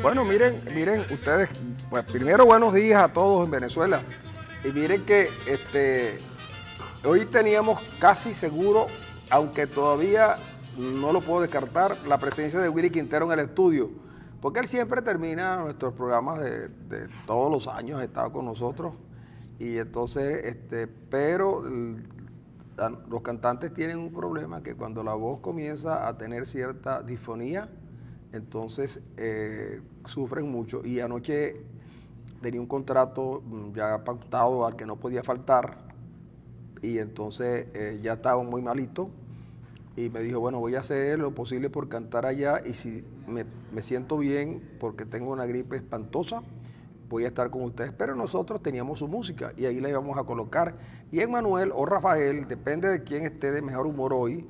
Bueno, miren ustedes, pues primero buenos días a todos en Venezuela. Y miren que hoy teníamos casi seguro, aunque todavía no lo puedo descartar, la presencia de Willy Quintero en el estudio, porque él siempre termina nuestros programas de todos los años, ha estado con nosotros. Y entonces, pero los cantantes tienen un problema, que cuando la voz comienza a tener cierta disfonía, entonces sufren mucho. Y anoche tenía un contrato ya pautado al que no podía faltar, y entonces ya estaba muy malito, y me dijo, bueno, voy a hacer lo posible por cantar allá, y si me siento bien, porque tengo una gripe espantosa, voy a estar con ustedes. Pero nosotros teníamos su música, y ahí la íbamos a colocar. Y Emmanuel o Rafael, depende de quién esté de mejor humor hoy,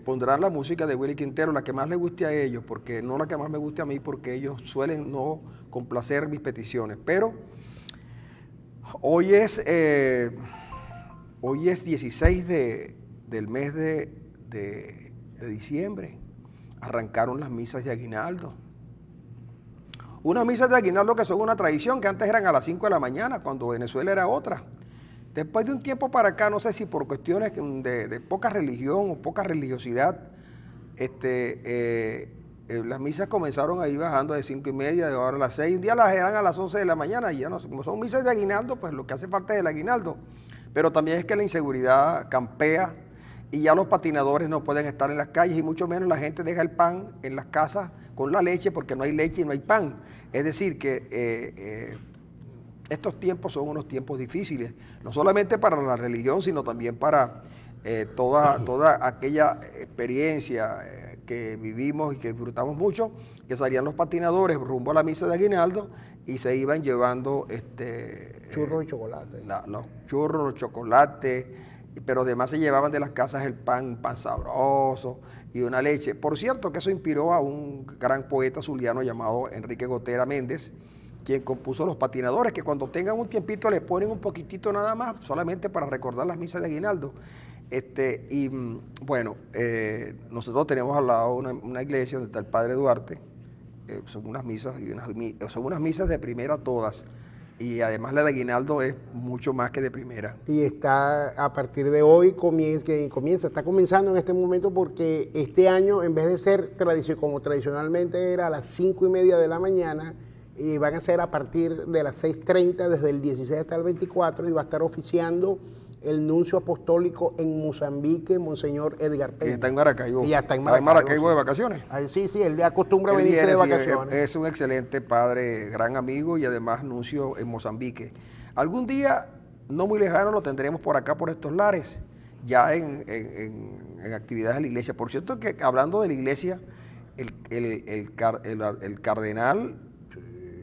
pondrán la música de Willy Quintero, la que más le guste a ellos, porque no la que más me guste a mí, porque ellos suelen no complacer mis peticiones. Pero hoy es 16 del mes de diciembre. Arrancaron las misas de aguinaldo. Unas misas de aguinaldo que son una tradición, que antes eran a las 5 de la mañana, cuando Venezuela era otra. Después de un tiempo para acá, no sé si por cuestiones de poca religión o poca religiosidad, las misas comenzaron a ir bajando de 5:30, de ahora a las 6. Un día las eran a las 11 de la mañana, y ya no sé, como son misas de aguinaldo, pues lo que hace falta es el aguinaldo. Pero también es que la inseguridad campea, y ya los patinadores no pueden estar en las calles, y mucho menos la gente deja el pan en las casas con la leche, porque no hay leche y no hay pan. Es decir, que estos tiempos son unos tiempos difíciles, no solamente para la religión, sino también para toda aquella experiencia que vivimos y que disfrutamos mucho, que salían los patinadores rumbo a la misa de aguinaldo y se iban llevando churros y chocolate. Los churros, los chocolates, pero además se llevaban de las casas el pan sabroso y una leche. Por cierto, que eso inspiró a un gran poeta zuliano llamado Enrique Gotera Méndez, quien compuso Los Patinadores, que cuando tengan un tiempito le ponen un poquitito nada más, solamente para recordar las misas de aguinaldo. Bueno, nosotros tenemos al lado una iglesia donde está el Padre Duarte. Son unas misas, son unas misas de primera todas, y además la de aguinaldo es mucho más que de primera. Y está a partir de hoy, está comenzando en este momento, porque este año, en vez de ser como tradicionalmente era a las 5:30 de la mañana, y van a ser a partir de las 6:30, desde el 16 hasta el 24, y va a estar oficiando el nuncio apostólico en Mozambique, Monseñor Edgar Peña. Y está en Maracaibo. Y ya está en Maracaibo. ¿Está en Maracaibo de vacaciones? Sí, él acostumbra a venirse de vacaciones. Es un excelente padre, gran amigo, y además nuncio en Mozambique. Algún día, no muy lejano, lo tendremos por acá, por estos lares, ya en actividades de la iglesia. Por cierto, que hablando de la iglesia, el cardenal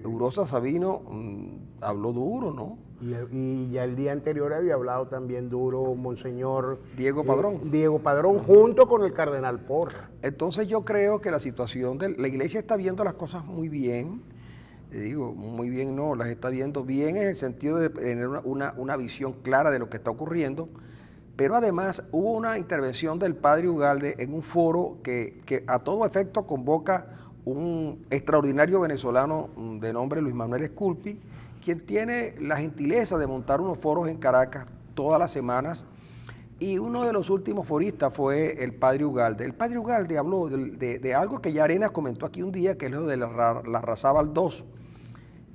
Urosa Sabino habló duro, ¿no? Y ya el día anterior había hablado también duro Monseñor Diego Padrón. Diego Padrón, junto con el cardenal Porra. Entonces yo creo que la situación de la iglesia está viendo las cosas muy bien. Digo, muy bien no, las está viendo bien en el sentido de tener una visión clara de lo que está ocurriendo. Pero además hubo una intervención del padre Ugalde en un foro que a todo efecto convoca un extraordinario venezolano de nombre Luis Manuel Esculpi, quien tiene la gentileza de montar unos foros en Caracas todas las semanas, y uno de los últimos foristas fue el padre Ugalde. El padre Ugalde habló de algo que ya Arenas comentó aquí un día, que es lo de la Razábal 2,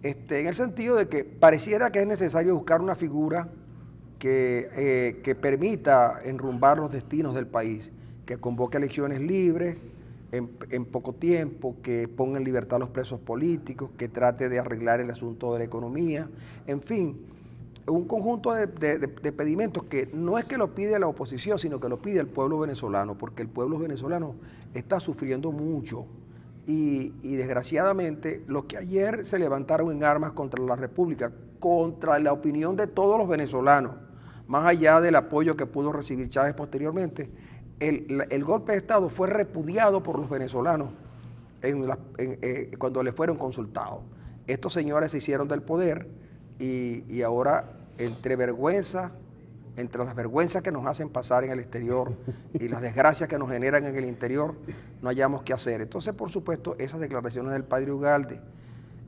en el sentido de que pareciera que es necesario buscar una figura que permita enrumbar los destinos del país, que convoque elecciones libres, en poco tiempo, que ponga en libertad a los presos políticos, que trate de arreglar el asunto de la economía, en fin, un conjunto de pedimentos que no es que lo pide la oposición, sino que lo pide el pueblo venezolano, porque el pueblo venezolano está sufriendo mucho, y desgraciadamente los que ayer se levantaron en armas contra la República, contra la opinión de todos los venezolanos, más allá del apoyo que pudo recibir Chávez posteriormente, el golpe de Estado fue repudiado por los venezolanos cuando le fueron consultados. Estos señores se hicieron del poder, y ahora, entre vergüenza entre las vergüenzas que nos hacen pasar en el exterior y las desgracias que nos generan en el interior, no hayamos qué hacer. Entonces, por supuesto, esas declaraciones del padre Ugalde,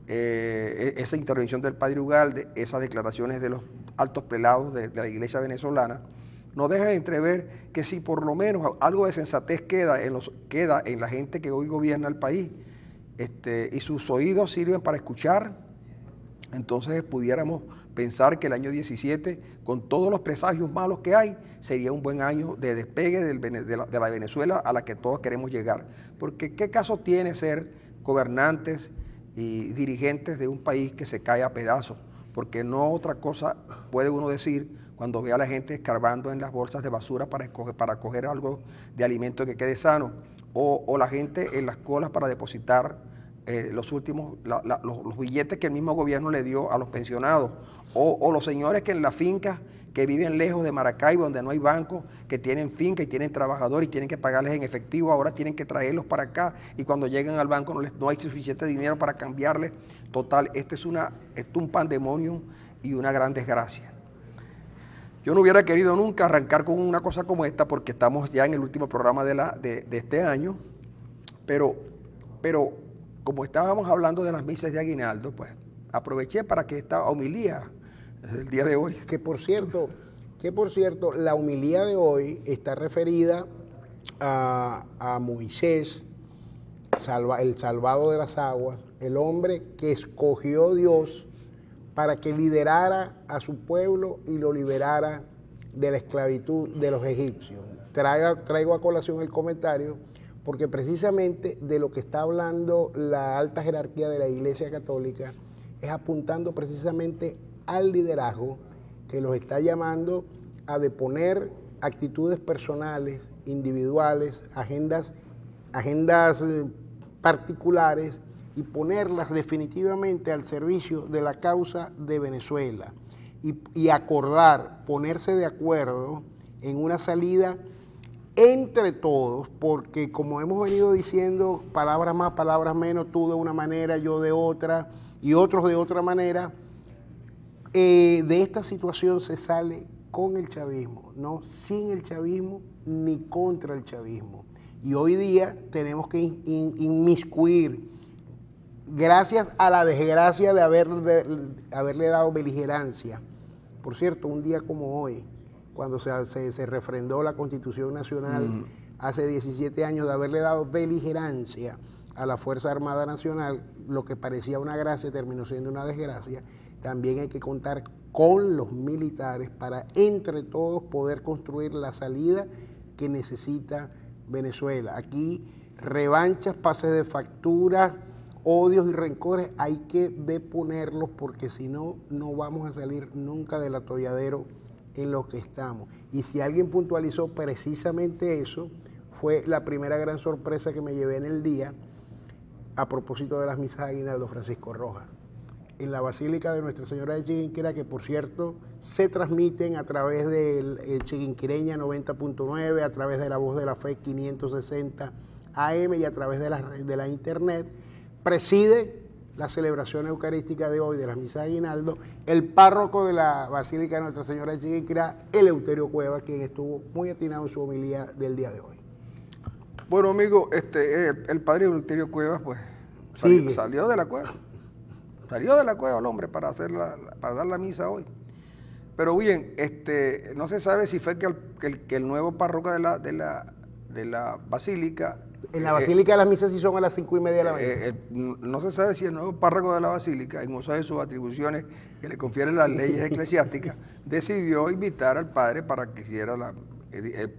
esa intervención del padre Ugalde, esas declaraciones de los altos prelados de la iglesia venezolana, nos dejan entrever que si por lo menos algo de sensatez queda en la gente que hoy gobierna el país, y sus oídos sirven para escuchar, entonces pudiéramos pensar que el año 17, con todos los presagios malos que hay, sería un buen año de despegue de la Venezuela a la que todos queremos llegar. Porque ¿qué caso tiene ser gobernantes y dirigentes de un país que se cae a pedazos? Porque no otra cosa puede uno decir cuando ve a la gente escarbando en las bolsas de basura para coger algo de alimento que quede sano, o la gente en las colas para depositar los billetes que el mismo gobierno le dio a los pensionados, o los señores que en las fincas que viven lejos de Maracaibo, donde no hay banco, que tienen finca y tienen trabajadores y tienen que pagarles en efectivo, ahora tienen que traerlos para acá y cuando llegan al banco no hay suficiente dinero para cambiarles. Total, esto es un pandemonium y una gran desgracia. Yo no hubiera querido nunca arrancar con una cosa como esta porque estamos ya en el último programa de este año, pero como estábamos hablando de las misas de aguinaldo, pues aproveché para que esta homilía del día de hoy. Que por cierto, la homilía de hoy está referida a Moisés, el salvado de las aguas, el hombre que escogió Dios para que liderara a su pueblo y lo liberara de la esclavitud de los egipcios. Traigo a colación el comentario porque precisamente de lo que está hablando la alta jerarquía de la Iglesia Católica es apuntando precisamente al liderazgo que los está llamando a deponer actitudes personales, individuales, agendas particulares y ponerlas definitivamente al servicio de la causa de Venezuela y acordar, ponerse de acuerdo en una salida entre todos, porque como hemos venido diciendo, palabras más, palabras menos, tú de una manera, yo de otra y otros de otra manera, de esta situación se sale con el chavismo, no sin el chavismo ni contra el chavismo. Y hoy día tenemos que inmiscuir, gracias a la desgracia de haberle dado beligerancia. Por cierto, un día como hoy, cuando se refrendó la Constitución Nacional hace 17 años, de haberle dado beligerancia a la Fuerza Armada Nacional, lo que parecía una gracia terminó siendo una desgracia. También hay que contar con los militares para entre todos poder construir la salida que necesita Venezuela. Aquí revanchas, pases de factura, odios y rencores hay que deponerlos porque si no, no vamos a salir nunca del atolladero en lo que estamos. Y si alguien puntualizó precisamente eso, fue la primera gran sorpresa que me llevé en el día a propósito de las misas de aguinaldo, Francisco Rojas. En la Basílica de Nuestra Señora de Chiquinquirá, que por cierto se transmiten a través del Chiquinquireña 90.9, a través de La Voz de la Fe 560 AM y a través de la internet, preside la celebración eucarística de hoy de las misas de aguinaldo el párroco de la Basílica de Nuestra Señora de Chiquinquirá, Eleuterio Cuevas, quien estuvo muy atinado en su homilía del día de hoy. Bueno, amigo, el padre Eleuterio Cuevas, pues, salió de la cueva. Salió de la cueva el hombre para dar la misa hoy. Pero bien, no se sabe si fue que el nuevo párroco de la basílica. En la basílica las misas sí son a las 5:30 de la mañana. No se sabe si el nuevo párroco de la basílica, en uso de sus atribuciones que le confieren las leyes eclesiásticas, decidió invitar al padre para que hiciera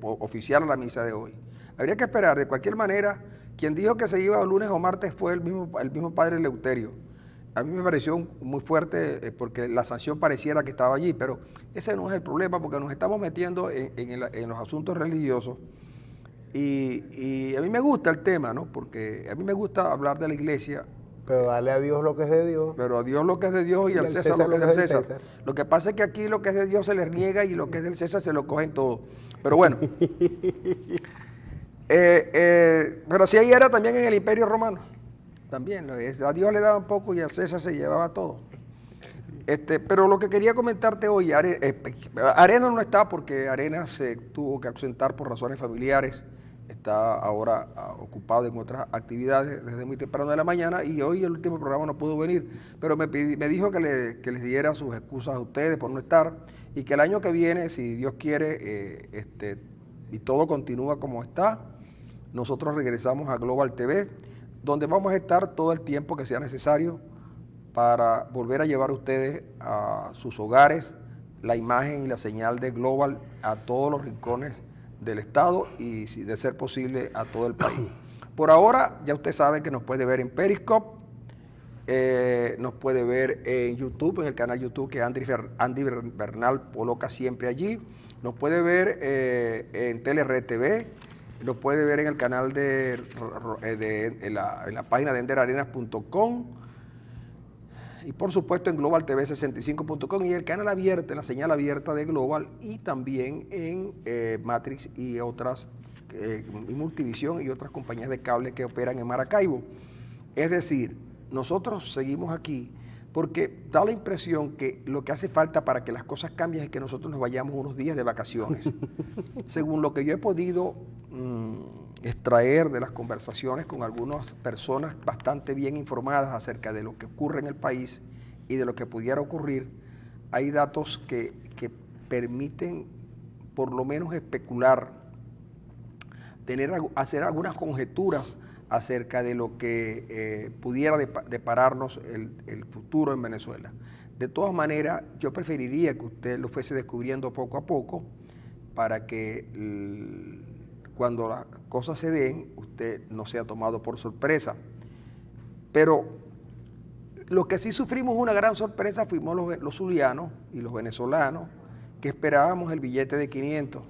oficiara la misa de hoy. Habría que esperar. De cualquier manera, quien dijo que se iba lunes o martes fue el mismo padre Eleuterio. A mí me pareció muy fuerte porque la sanción pareciera que estaba allí, pero ese no es el problema porque nos estamos metiendo en los asuntos religiosos y a mí me gusta el tema, ¿no? Porque a mí me gusta hablar de la iglesia. Pero darle a Dios lo que es de Dios. Pero a Dios lo que es de Dios y al César lo que es del César. Lo que pasa es que aquí lo que es de Dios se les niega y lo que es del César se lo cogen todo. Pero bueno. Pero así ahí era también en el Imperio Romano. También, a Dios le daban poco y al César se llevaba todo. Pero lo que quería comentarte hoy, Arena no está porque Arena se tuvo que ausentar por razones familiares, está ahora ocupado en otras actividades desde muy temprano de la mañana y hoy el último programa no pudo venir, pero me dijo que les diera sus excusas a ustedes por no estar y que el año que viene, si Dios quiere, y todo continúa como está, nosotros regresamos a Global TV, donde vamos a estar todo el tiempo que sea necesario para volver a llevar a ustedes a sus hogares la imagen y la señal de Global a todos los rincones del estado y, si de ser posible, a todo el país. Por ahora, ya usted sabe que nos puede ver en Periscope, nos puede ver en YouTube, en el canal YouTube que Andy Bernal coloca siempre allí, nos puede ver en TeleRed TV, nos puede ver en el canal en la página de enderarenas.com, y por supuesto en Global TV 65.com y el canal abierto, en la señal abierta de Global, y también en Matrix y otras, y Multivisión y otras compañías de cable que operan en Maracaibo. Es decir, nosotros seguimos aquí porque da la impresión que lo que hace falta para que las cosas cambien es que nosotros nos vayamos unos días de vacaciones. Según lo que yo he podido extraer de las conversaciones con algunas personas bastante bien informadas acerca de lo que ocurre en el país y de lo que pudiera ocurrir, hay datos que permiten por lo menos especular, hacer algunas conjeturas acerca de lo que pudiera depararnos el futuro en Venezuela. De todas maneras, yo preferiría que usted lo fuese descubriendo poco a poco para que cuando las cosas se den, usted no sea tomado por sorpresa. Pero lo que sí sufrimos una gran sorpresa fuimos los zulianos y los venezolanos que esperábamos el billete de 500.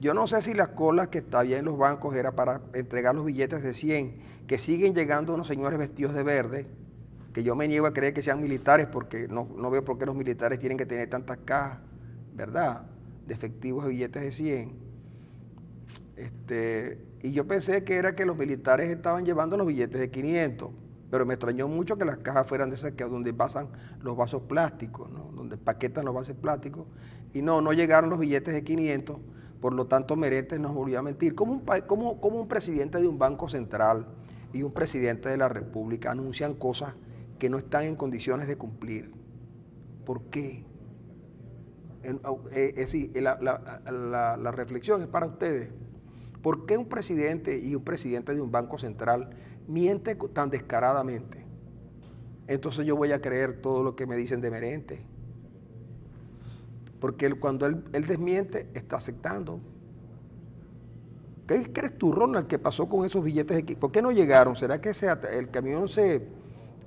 Yo no sé si las colas que había en los bancos era para entregar los billetes de 100, que siguen llegando unos señores vestidos de verde, que yo me niego a creer que sean militares porque no veo por qué los militares tienen que tener tantas cajas, ¿verdad?, de efectivos de billetes de 100. Y yo pensé que era que los militares estaban llevando los billetes de 500, pero me extrañó mucho que las cajas fueran de esas que donde pasan los vasos plásticos, ¿no?, donde paquetan los vasos plásticos, y no llegaron los billetes de 500, por lo tanto Meretes nos volvió a mentir. ¿Cómo un presidente de un banco central y un presidente de la República anuncian cosas que no están en condiciones de cumplir? ¿Por qué? La reflexión es para ustedes. ¿Por qué un presidente y un presidente de un banco central miente tan descaradamente? Entonces yo voy a creer todo lo que me dicen de Merente. Porque cuando él desmiente, está aceptando. ¿Qué crees tú, Ronald, que pasó con esos billetes aquí? ¿Por qué no llegaron? ¿Será que el camión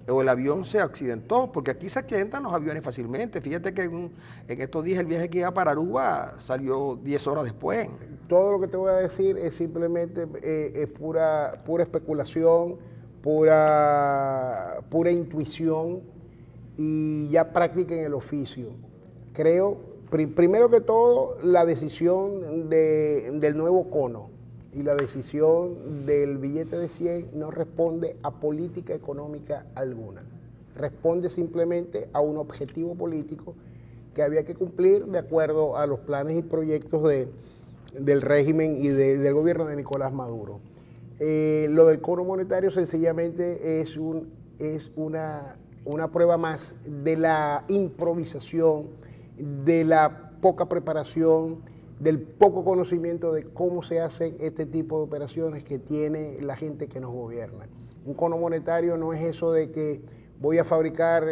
o el avión se accidentó? Porque aquí se accidentan los aviones fácilmente. Fíjate que en estos días el viaje que iba para Aruba salió 10 horas después. Todo lo que te voy a decir es simplemente es pura especulación, pura intuición y ya práctica en el oficio. Creo, primero que todo, la decisión del nuevo cono y la decisión del billete de 100 no responde a política económica alguna. Responde simplemente a un objetivo político que había que cumplir de acuerdo a los planes y proyectos del régimen y del gobierno de Nicolás Maduro. Lo del cono monetario sencillamente es una prueba más de la improvisación, de la poca preparación, del poco conocimiento de cómo se hacen este tipo de operaciones que tiene la gente que nos gobierna. Un cono monetario no es eso de que voy a fabricar,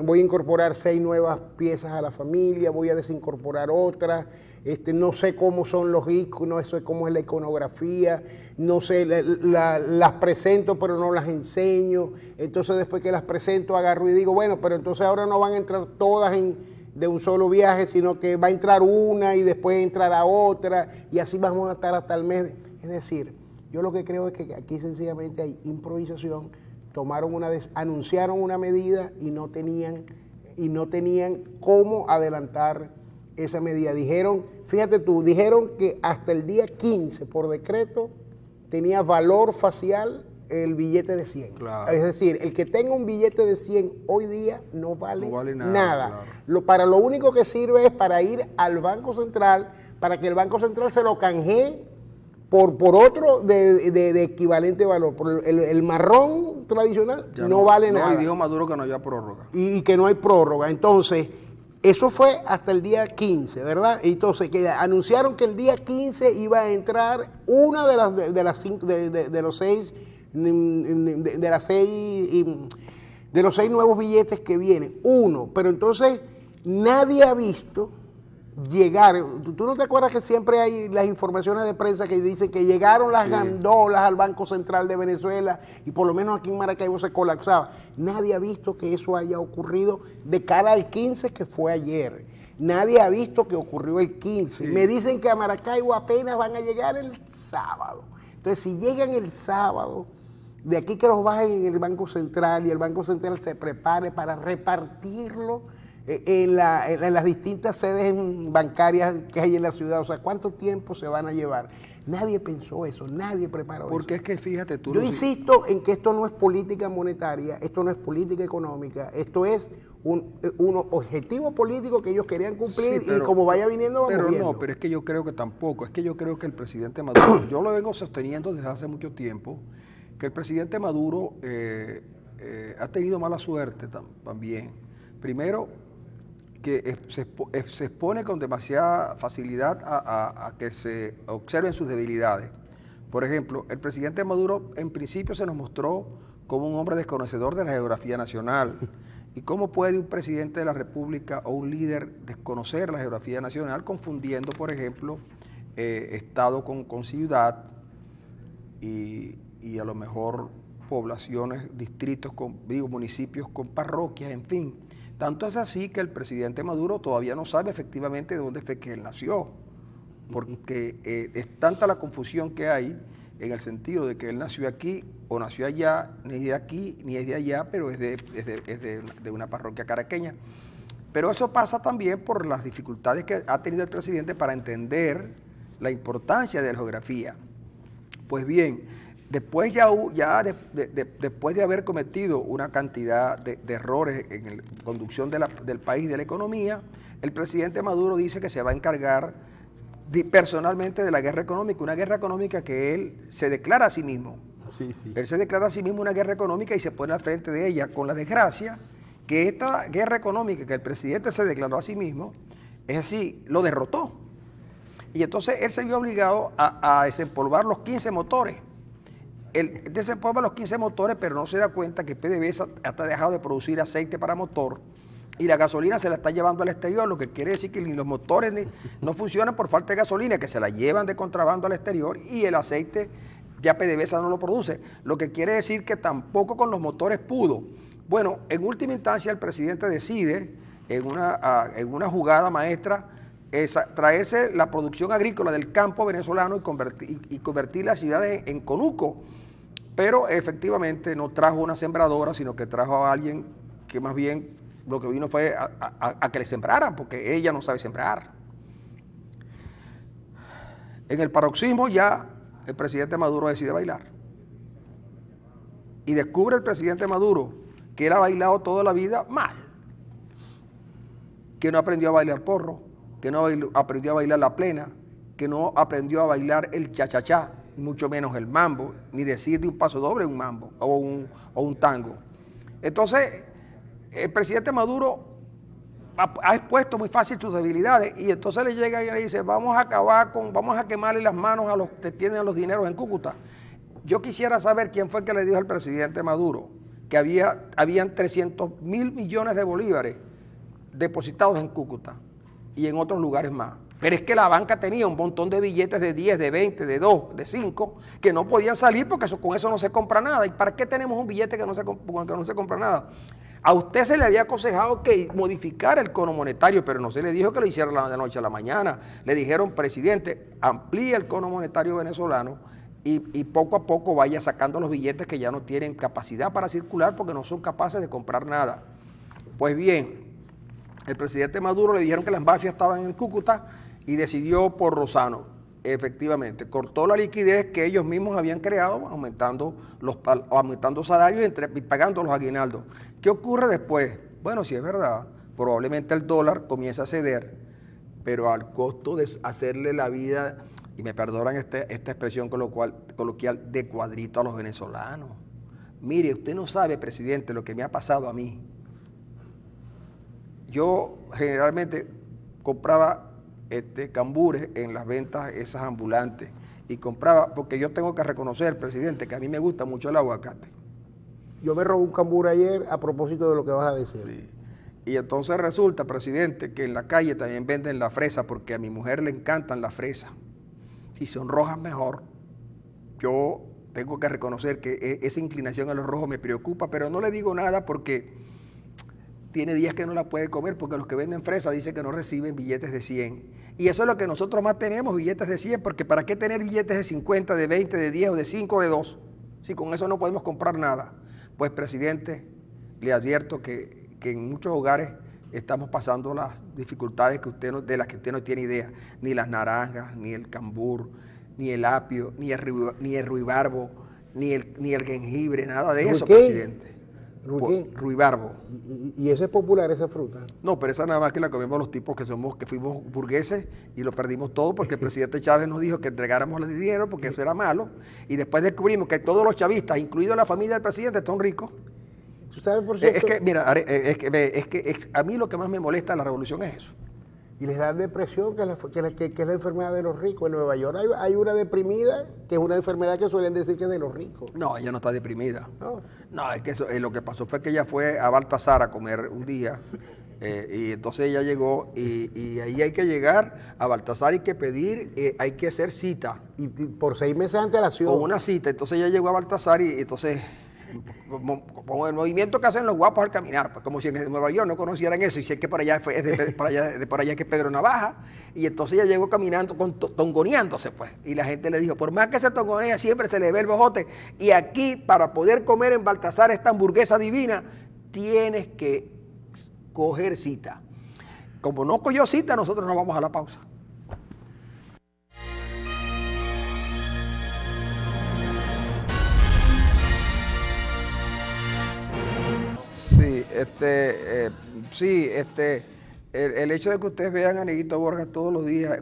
voy a incorporar 6 nuevas piezas a la familia, voy a desincorporar otras, no sé cómo son los iconos, no sé cómo es la iconografía, no sé, las presento pero no las enseño, entonces después que las presento agarro y digo, bueno, pero entonces ahora no van a entrar todas de un solo viaje, sino que va a entrar una y después entrará otra y así vamos a estar hasta el mes. Es decir, yo lo que creo es que aquí sencillamente hay improvisación, anunciaron una medida y no tenían cómo adelantar esa medida. Dijeron que hasta el día 15 por decreto tenía valor facial el billete de 100. Claro. Es decir, el que tenga un billete de 100 hoy día no vale nada. Claro. Para lo único que sirve es para ir al Banco Central, para que el Banco Central se lo canjee por otro de equivalente valor. Por el marrón tradicional Ya no vale no, nada. y dijo Maduro que no había prórroga. Y que no hay prórroga. Entonces, eso fue hasta el día 15, ¿verdad? Entonces, que anunciaron que el día 15 iba a entrar una de los seis nuevos billetes que vienen. Uno, pero entonces nadie ha visto llegar. ¿Tú no te acuerdas que siempre hay las informaciones de prensa que dicen que llegaron las gandolas al Banco Central de Venezuela y por lo menos aquí en Maracaibo se colapsaba? Nadie ha visto que eso haya ocurrido de cara al 15, que fue ayer. Nadie ha visto que ocurrió el 15. Sí. Me dicen que a Maracaibo apenas van a llegar el sábado. Entonces, si llegan el sábado, de aquí que los bajen en el Banco Central y el Banco Central se prepare para repartirlo en las distintas sedes bancarias que hay en la ciudad. O sea, ¿cuánto tiempo se van a llevar? Nadie pensó eso, nadie preparó eso. Porque es que fíjate tú... Yo insisto en que esto no es política monetaria, esto no es política económica, esto es un objetivo político que ellos querían cumplir, Sí, pero, y como vaya viniendo vamos pero viendo. no, pero es que yo creo que tampoco, es que yo creo que el presidente Maduro, yo lo vengo sosteniendo desde hace mucho tiempo, que el presidente Maduro ha tenido mala suerte también. Primero, que se expone con demasiada facilidad a que se observen sus debilidades. Por ejemplo, el presidente Maduro en principio se nos mostró como un hombre desconocedor de la geografía nacional. ¿Y cómo puede un presidente de la República o un líder desconocer la geografía nacional confundiendo, por ejemplo, estado con ciudad y a lo mejor poblaciones, distritos, municipios con parroquias, en fin? Tanto es así que el presidente Maduro todavía no sabe efectivamente de dónde fue que él nació, porque es tanta la confusión que hay en el sentido de que él nació aquí o nació allá, ni es de aquí ni es de allá, pero es de una parroquia caraqueña. Pero eso pasa también por las dificultades que ha tenido el presidente para entender la importancia de la geografía. Pues bien, después después de haber cometido una cantidad de errores en la conducción del país, de la economía, el presidente Maduro dice que se va a encargar personalmente de la guerra económica, una guerra económica que él se declara a sí mismo. Sí, sí. Él se declara a sí mismo una guerra económica y se pone al frente de ella, con la desgracia que esta guerra económica que el presidente se declaró a sí mismo, es así, lo derrotó. Y entonces él se vio obligado a desempolvar los 15 motores. Él desempolva los 15 motores, pero no se da cuenta que PDVSA hasta ha dejado de producir aceite para motor y la gasolina se la está llevando al exterior, lo que quiere decir que los motores no funcionan por falta de gasolina, que se la llevan de contrabando al exterior, y el aceite ya PDVSA no lo produce, lo que quiere decir que tampoco con los motores pudo. Bueno, en última instancia el presidente decide, en una jugada maestra, traerse la producción agrícola del campo venezolano y convertir las ciudades en conuco. Pero efectivamente no trajo una sembradora, sino que trajo a alguien que más bien lo que vino fue a que le sembraran, porque ella no sabe sembrar. En el paroxismo ya el presidente Maduro decide bailar. Y descubre el presidente Maduro que él ha bailado toda la vida mal. Que no aprendió a bailar porro, que no aprendió a bailar la plena, que no aprendió a bailar el cha-cha-cha, y mucho menos el mambo, ni decir de un paso doble un mambo o un tango. Entonces, el presidente Maduro ha expuesto muy fácil sus debilidades y entonces le llega y le dice, vamos a quemarle las manos a los que tienen los dineros en Cúcuta. Yo quisiera saber quién fue el que le dijo al presidente Maduro que habían 300.000 millones de bolívares depositados en Cúcuta y en otros lugares más. Pero es que la banca tenía un montón de billetes de 10, de 20, de 2, de 5, que no podían salir porque con eso no se compra nada. ¿Y para qué tenemos un billete con que no se compra nada? A usted se le había aconsejado que modificara el cono monetario, pero no se le dijo que lo hiciera de la noche a la mañana. Le dijeron, presidente, amplíe el cono monetario venezolano y poco a poco vaya sacando los billetes que ya no tienen capacidad para circular porque no son capaces de comprar nada. Pues bien, el presidente Maduro le dijeron que las mafias estaban en Cúcuta y decidió por Rosano. Efectivamente, cortó la liquidez que ellos mismos habían creado, aumentando salarios y pagando los aguinaldos. ¿Qué ocurre después? Bueno, si es verdad, probablemente el dólar comienza a ceder, pero al costo de hacerle la vida, y me perdonan esta expresión coloquial, de cuadrito a los venezolanos. Mire, usted no sabe, presidente, lo que me ha pasado a mí. Yo generalmente compraba cambures en las ventas esas ambulantes y compraba, porque yo tengo que reconocer, presidente, que a mí me gusta mucho el aguacate. Yo me robé un cambur ayer a propósito de lo que vas a decir. Sí. Y entonces resulta, presidente, que en la calle también venden la fresa, porque a mi mujer le encantan las fresas. Si son rojas, mejor. Yo tengo que reconocer que esa inclinación a los rojos me preocupa, pero no le digo nada porque tiene días que no la puede comer, porque los que venden fresa dicen que no reciben billetes de 100. Y eso es lo que nosotros más tenemos, billetes de 100, porque ¿para qué tener billetes de 50, de 20, de 10 o de 5 o de 2? Si con eso no podemos comprar nada. Pues, presidente, le advierto que en muchos hogares estamos pasando las dificultades de las que usted no tiene idea. Ni las naranjas, ni el cambur, ni el apio, ni el ruibarbo, ni el jengibre, nada de eso, presidente. Ruibarbo. ¿Y eso es popular, esa fruta? No, pero esa nada más que la comemos los tipos que fuimos burgueses y lo perdimos todo porque el presidente Chávez nos dijo que entregáramos el dinero porque eso era malo, y después descubrimos que todos los chavistas, incluido la familia del presidente, son ricos. ¿Tú sabes, por cierto? Es que, mira, a mí lo que más me molesta de la revolución es eso. Y les da depresión, que es la enfermedad de los ricos. En Nueva York hay una deprimida, que es una enfermedad que suelen decir que es de los ricos. No, ella no está deprimida. No, es que eso, lo que pasó fue que ella fue a Baltasar a comer un día, y entonces ella llegó, y ahí hay que llegar a Baltasar, hay que pedir, hay que hacer cita. Y por 6 meses de antelación. Con una cita, entonces ella llegó a Baltasar y entonces, con el movimiento que hacen los guapos al caminar, pues como si en Nueva York no conocieran eso, y si es que por allá es que Pedro Navaja, y entonces ella llegó caminando, tongoneándose, pues, y la gente le dijo, por más que se tongonea, siempre se le ve el bojote, y aquí, para poder comer en Baltasar esta hamburguesa divina, tienes que coger cita. Como no cogió cita, nosotros nos vamos a la pausa. Sí, el hecho de que ustedes vean a Neguito Borja todos los días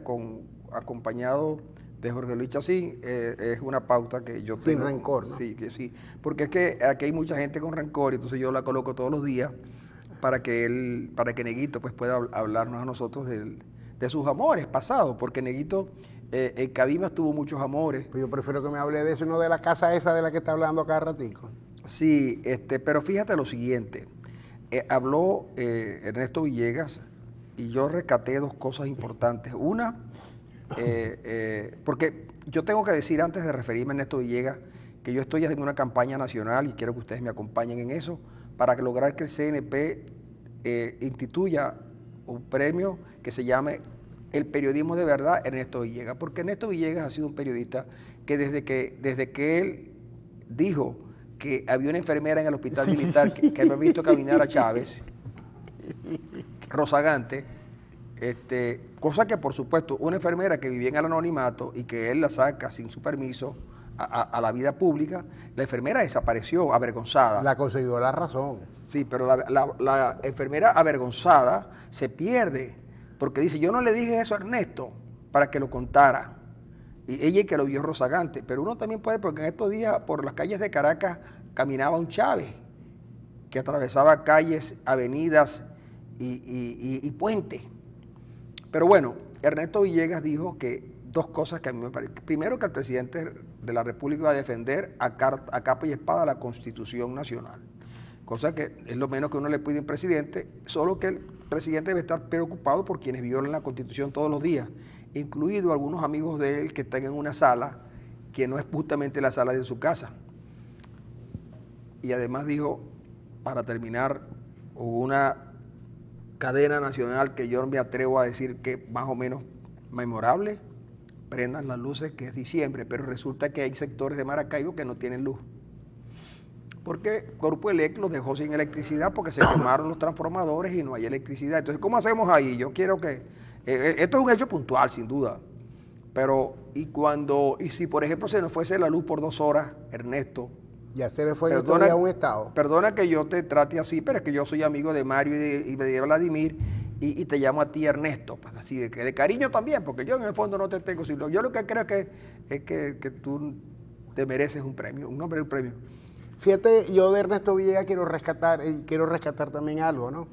acompañado de Jorge Luis Chacín es una pauta que yo tengo. Sin rencor, ¿no? Sí, porque es que aquí hay mucha gente con rencor, y entonces yo la coloco todos los días para que Neguito pues pueda hablarnos a nosotros de sus amores pasados, porque Neguito en Cabimas tuvo muchos amores. Pues yo prefiero que me hable de eso y no de la casa esa de la que está hablando cada ratico. Sí, pero fíjate lo siguiente. Habló Ernesto Villegas y yo rescaté 2 cosas importantes. Una, porque yo tengo que decir antes de referirme a Ernesto Villegas que yo estoy haciendo una campaña nacional y quiero que ustedes me acompañen en eso para lograr que el CNP instituya un premio que se llame El Periodismo de Verdad Ernesto Villegas, porque Ernesto Villegas ha sido un periodista que desde que él dijo que había una enfermera en el hospital militar que había visto caminar a Chávez, rozagante, cosa que por supuesto una enfermera que vivía en el anonimato y que él la saca sin su permiso a la vida pública, la enfermera desapareció avergonzada. La consiguió la razón. Sí, pero la enfermera avergonzada se pierde, porque dice, yo no le dije eso a Ernesto para que lo contara. Y ella que lo vio rozagante, pero uno también puede, porque en estos días por las calles de Caracas caminaba un Chávez que atravesaba calles, avenidas y puentes. Pero bueno, Ernesto Villegas dijo que 2 cosas que a mí me parecen. Primero, que el presidente de la República va a defender a capa y espada la Constitución Nacional, cosa que es lo menos que uno le pide a un presidente, solo que el presidente debe estar preocupado por quienes violan la Constitución todos los días, incluido algunos amigos de él que están en una sala que no es justamente la sala de su casa. Y además dijo, para terminar, una cadena nacional que yo me atrevo a decir que más o menos memorable, prendan las luces, que es diciembre, pero resulta que hay sectores de Maracaibo que no tienen luz. Porque Corpo Elec los dejó sin electricidad porque se quemaron los transformadores y no hay electricidad. Entonces, ¿cómo hacemos ahí? Yo quiero que... esto es un hecho puntual, sin duda, Pero, y si por ejemplo se nos fuese la luz por 2 horas, Ernesto, Ya se le fue en estos días a un estado. perdona que yo te trate así, pero es que yo soy amigo de Mario y de Vladimir, y te llamo a ti Ernesto, pues así de cariño también, porque yo en el fondo no te tengo, sino yo lo que creo es que tú te mereces un premio, un nombre de un premio. Fíjate, yo de Ernesto Villegas quiero rescatar también algo, ¿no?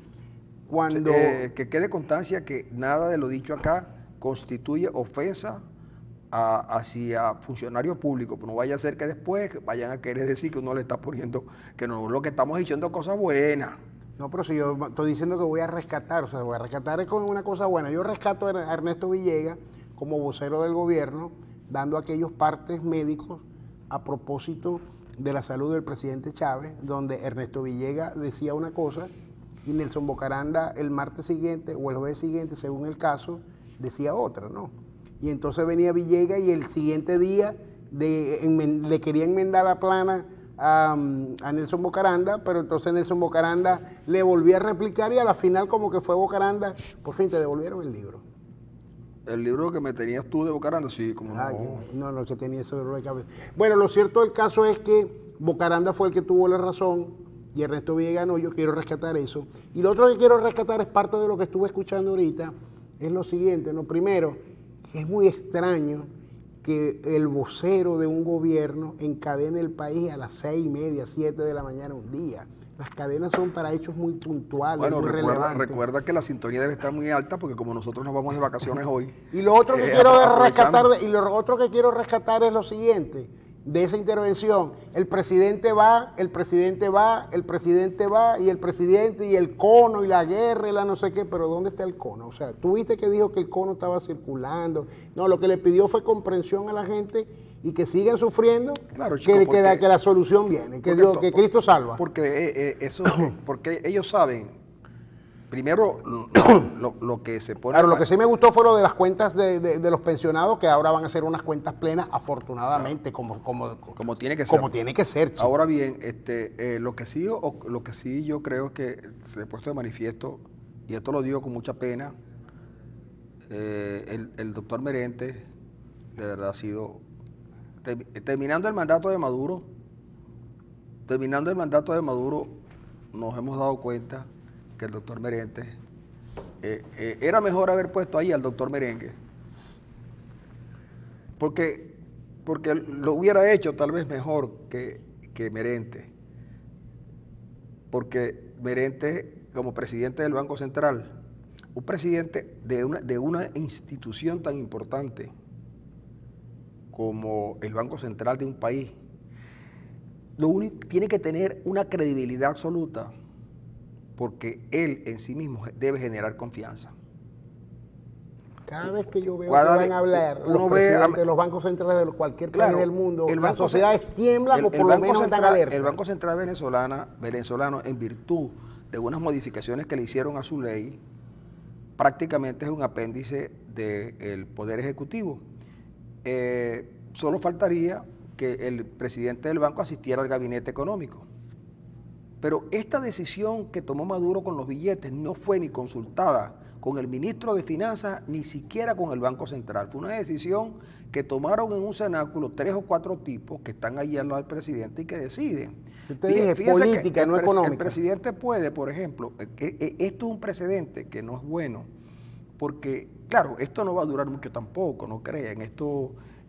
Cuando... que quede constancia que nada de lo dicho acá constituye ofensa hacia funcionarios públicos, pues no vaya a ser que después vayan a querer decir que uno le está poniendo, que no, lo que estamos diciendo cosas buenas. No, pero si yo estoy diciendo que voy a rescatar, o sea, voy a rescatar es con una cosa buena. Yo rescato a Ernesto Villegas como vocero del gobierno, dando aquellos partes médicos a propósito de la salud del presidente Chávez, donde Ernesto Villegas decía una cosa y Nelson Bocaranda el martes siguiente o el jueves siguiente, según el caso, decía otra, ¿no? Y entonces venía Villegas y el siguiente día le quería enmendar la plana a Nelson Bocaranda, pero entonces Nelson Bocaranda le volvía a replicar y a la final como que fue Bocaranda, por fin te devolvieron el libro. El libro que me tenías tú de Bocaranda, sí, como no. No, que tenía ese dolor de cabeza. Bueno, lo cierto del caso es que Bocaranda fue el que tuvo la razón y Ernesto Villegas no, yo quiero rescatar eso. Y lo otro que quiero rescatar es parte de lo que estuve escuchando ahorita, es lo siguiente, ¿no? Primero, es muy extraño que el vocero de un gobierno encadene el país a las 6:30, 7 de la mañana un día. Las cadenas son para hechos muy puntuales, bueno, muy relevantes. Recuerda que la sintonía debe estar muy alta porque como nosotros nos vamos de vacaciones hoy. Y lo otro que quiero rescatar es lo siguiente, de esa intervención, el presidente va y el presidente y el cono y la guerra y la no sé qué, pero ¿dónde está el cono? O sea, tú viste que dijo que el cono estaba circulando. No, lo que le pidió fue comprensión a la gente y que sigan sufriendo, claro, chico, que la solución viene, que Cristo salva. Porque porque ellos saben, primero, lo que se pone... Claro, lo que sí me gustó fue lo de las cuentas de los pensionados, que ahora van a ser unas cuentas plenas, afortunadamente, claro, como tiene que ser. Como tiene que ser, chico. Ahora bien, lo que sí yo creo que se ha puesto de manifiesto, y esto lo digo con mucha pena, el doctor Merente, de verdad ha sido... Terminando el mandato de Maduro, nos hemos dado cuenta que el doctor Merente, era mejor haber puesto ahí al doctor Merengue, porque lo hubiera hecho tal vez mejor que Merente, porque Merente como presidente del Banco Central, un presidente de una institución tan importante como el Banco Central de un país, tiene que tener una credibilidad absoluta, porque él en sí mismo debe generar confianza. Cada vez que yo veo que van a hablar los presidentes de los bancos centrales de cualquier país del mundo, las sociedades tiemblan o por lo menos están alerta. El Banco Central venezolano, en virtud de unas modificaciones que le hicieron a su ley, prácticamente es un apéndice del Poder Ejecutivo. Solo faltaría que el presidente del banco asistiera al gabinete económico. Pero esta decisión que tomó Maduro con los billetes no fue ni consultada con el ministro de Finanzas, ni siquiera con el Banco Central. Fue una decisión que tomaron en un cenáculo 3 o 4 tipos que están ahí al lado del presidente y que deciden. Usted dice política, no económica. El presidente puede, por ejemplo, esto es un precedente que no es bueno, porque, claro, esto no va a durar mucho tampoco, no crean,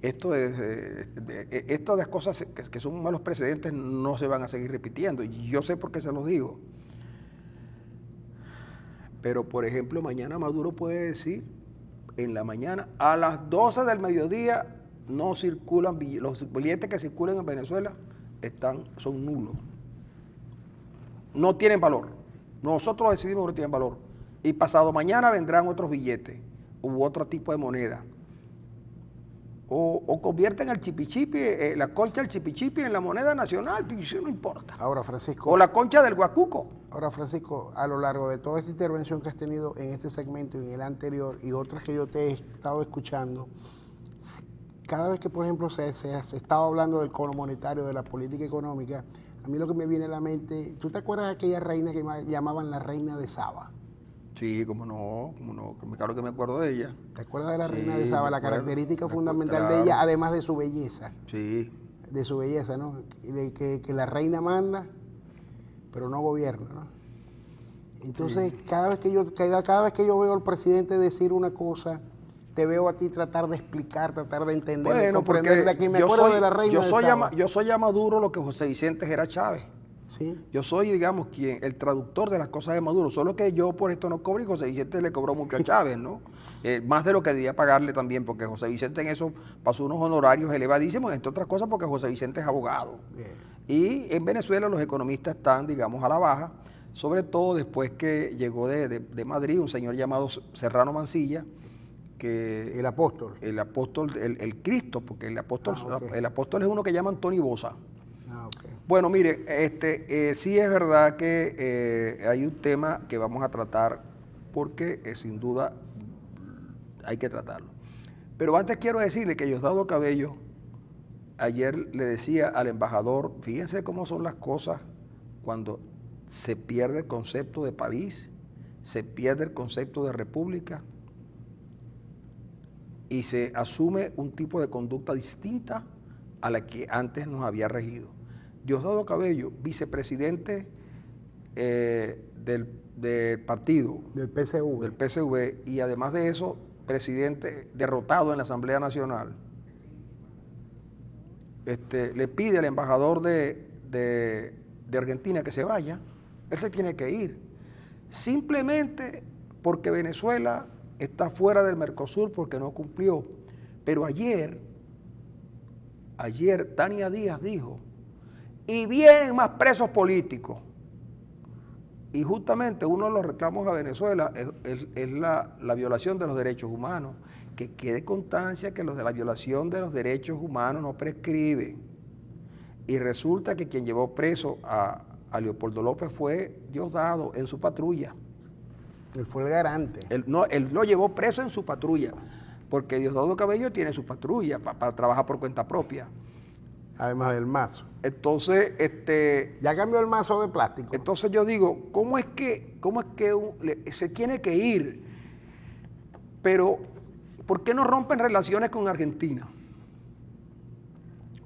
estas cosas que son malos precedentes no se van a seguir repitiendo, y yo sé por qué se los digo. Pero, por ejemplo, mañana Maduro puede decir, en la mañana, a las 12 del mediodía, no circulan los billetes que circulan en Venezuela son nulos. No tienen valor. Nosotros decidimos que no tienen valor. Y pasado mañana vendrán otros billetes u otro tipo de moneda. O convierten el chipichipi, la concha del chipichipi en la moneda nacional, eso no importa. Ahora, Francisco. O la concha del guacuco. Ahora, Francisco, a lo largo de toda esta intervención que has tenido en este segmento y en el anterior y otras que yo te he estado escuchando, cada vez que, por ejemplo, se ha estado hablando del cono monetario, de la política económica, a mí lo que me viene a la mente, ¿tú te acuerdas de aquella reina que llamaban la reina de Saba? Sí, como no, claro que me acuerdo de ella. ¿Te acuerdas de la Sí, reina de Saba? me La acuerdo, característica fundamental de claro. ella, además de su belleza. Sí, De su belleza, ¿no? Y de que la reina manda, pero no gobierna, ¿no? Entonces, sí. cada vez que yo veo al presidente decir una cosa, te veo a ti tratar de explicar, tratar de entender, de Bueno, comprender. De porque aquí me acuerdo de la reina de Saba. yo soy a Maduro lo que José Vicente era Chávez. ¿Sí? Yo soy, digamos, el traductor de las cosas de Maduro, solo que yo por esto no cobro y José Vicente le cobró mucho a Chávez, ¿no? Más de lo que debía pagarle también, porque José Vicente en eso pasó unos honorarios elevadísimos, entre otras cosas porque José Vicente es abogado. Bien. Y en Venezuela los economistas están, digamos, a la baja, sobre todo después que llegó de Madrid un señor llamado Serrano Mansilla, que El apóstol. el Cristo, porque Ok. el apóstol es uno que llaman Tony Bosa. Ah, ok. Bueno, mire, sí es verdad que hay un tema que vamos a tratar porque sin duda hay que tratarlo. Pero antes quiero decirle que Diosdado Cabello ayer le decía al embajador, fíjense cómo son las cosas cuando se pierde el concepto de país, se pierde el concepto de república y se asume un tipo de conducta distinta a la que antes nos había regido. Diosdado Cabello, vicepresidente del partido, Del PCV. del PSV, y además de eso, presidente derrotado en la Asamblea Nacional, le pide al embajador de Argentina que se vaya. Él se tiene que ir, simplemente porque Venezuela está fuera del Mercosur porque no cumplió. Pero ayer Tania Díaz dijo, y vienen más presos políticos. Y justamente uno de los reclamos a Venezuela es la violación de los derechos humanos. Que quede constancia que la violación de los derechos humanos no prescribe. Y resulta que quien llevó preso a Leopoldo López fue Diosdado en su patrulla. Él fue el garante. Él lo llevó preso en su patrulla, porque Diosdado Cabello tiene su patrulla para trabajar por cuenta propia. Además del mazo. Entonces, Ya cambió el mazo de plástico. entonces yo digo, ¿cómo es que se tiene que ir? Pero, ¿por qué no rompen relaciones con Argentina?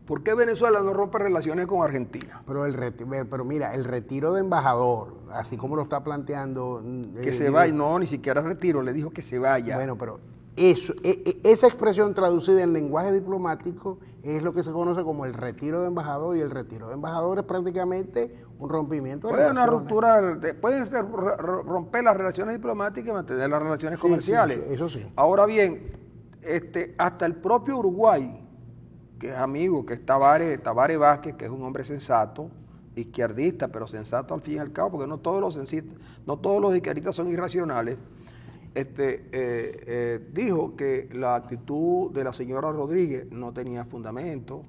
¿Por qué Venezuela no rompe relaciones con Argentina? Pero mira, el retiro de embajador, así como lo está planteando... Que se vaya, no, ni siquiera retiro, le dijo que se vaya. Bueno, pero esa expresión traducida en lenguaje diplomático es lo que se conoce como el retiro de embajador, y el retiro de embajador es prácticamente un rompimiento de Puede una relaciones. ruptura, puede ser romper las relaciones diplomáticas y mantener las relaciones comerciales. Sí, eso sí. Ahora bien, hasta el propio Uruguay, que es amigo, que es Tabaré Vázquez, que es un hombre sensato, izquierdista, pero sensato al fin y al cabo, porque no todos los izquierdistas son irracionales, dijo que la actitud de la señora Rodríguez no tenía fundamento,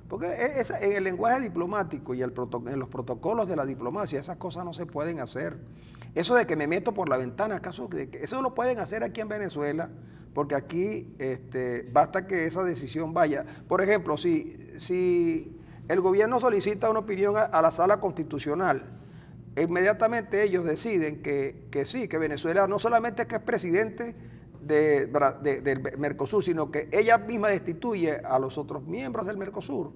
porque en el lenguaje diplomático y en los protocolos de la diplomacia esas cosas no se pueden hacer. Eso de que me meto por la ventana, ¿acaso de que eso lo pueden hacer aquí en Venezuela? Porque aquí basta que esa decisión vaya. Por ejemplo, si el gobierno solicita una opinión a la sala constitucional, inmediatamente ellos deciden que sí, que Venezuela no solamente es que es presidente del Mercosur, sino que ella misma destituye a los otros miembros del Mercosur.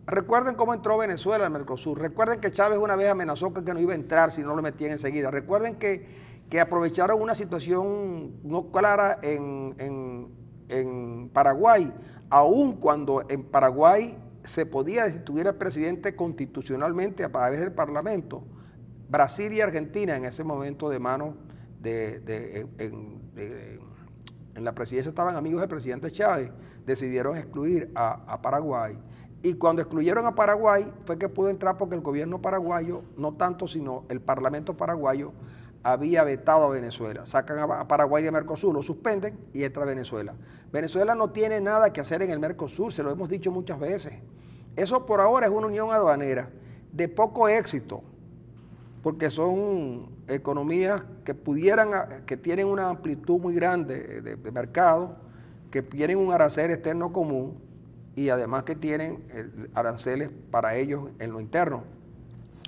Recuerden cómo entró Venezuela al Mercosur. Recuerden que Chávez una vez amenazó que no iba a entrar si no lo metían enseguida. Recuerden que aprovecharon una situación no clara en Paraguay, aun cuando en Paraguay se podía destituir al presidente constitucionalmente a través del Parlamento. Brasil y Argentina en ese momento de manos en la presidencia estaban amigos del presidente Chávez, decidieron excluir a Paraguay. Y cuando excluyeron a Paraguay fue que pudo entrar porque el gobierno paraguayo, no tanto sino el Parlamento paraguayo, había vetado a Venezuela. Sacan a Paraguay de Mercosur, lo suspenden y entra Venezuela. Venezuela no tiene nada que hacer en el Mercosur, se lo hemos dicho muchas veces. Eso por ahora es una unión aduanera de poco éxito, porque son economías que tienen una amplitud muy grande de mercado, que tienen un arancel externo común y además que tienen aranceles para ellos en lo interno,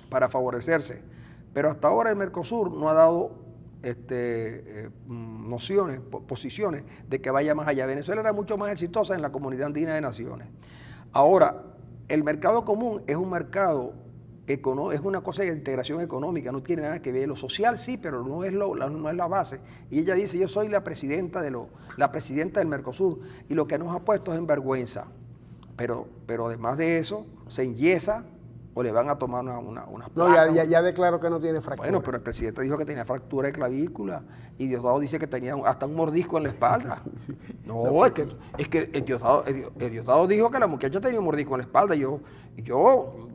para favorecerse. Pero hasta ahora el Mercosur no ha dado nociones, posiciones de que vaya más allá. Venezuela era mucho más exitosa en la Comunidad Andina de Naciones. Ahora, el mercado común es un mercado es una cosa de integración económica, no tiene nada que ver. Lo social sí, pero no es la base. Y ella dice, yo soy la presidenta del Mercosur, y lo que nos ha puesto es en vergüenza. Pero además de eso, se enyesa o le van a tomar unas placas. No, ya declaró que no tiene fractura. Bueno, pero el presidente dijo que tenía fractura de clavícula y Diosdado dice que tenía hasta un mordisco en la espalda. Sí. No, es que Diosdado dijo que la muchacha tenía un mordisco en la espalda y yo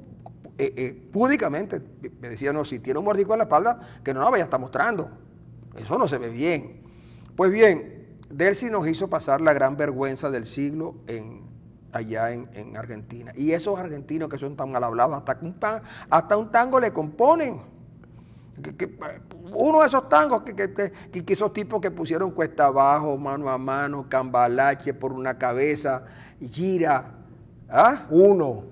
púdicamente me decía, no, si tiene un mordisco en la espalda, que no la vaya a estar mostrando. Eso no se ve bien. Pues bien, Delcy nos hizo pasar la gran vergüenza del siglo allá en Argentina. Y esos argentinos que son tan mal hablados, hasta un tango le componen. Uno de esos tangos que esos tipos que pusieron cuesta abajo, mano a mano, cambalache por una cabeza, gira. ¿Ah? Uno,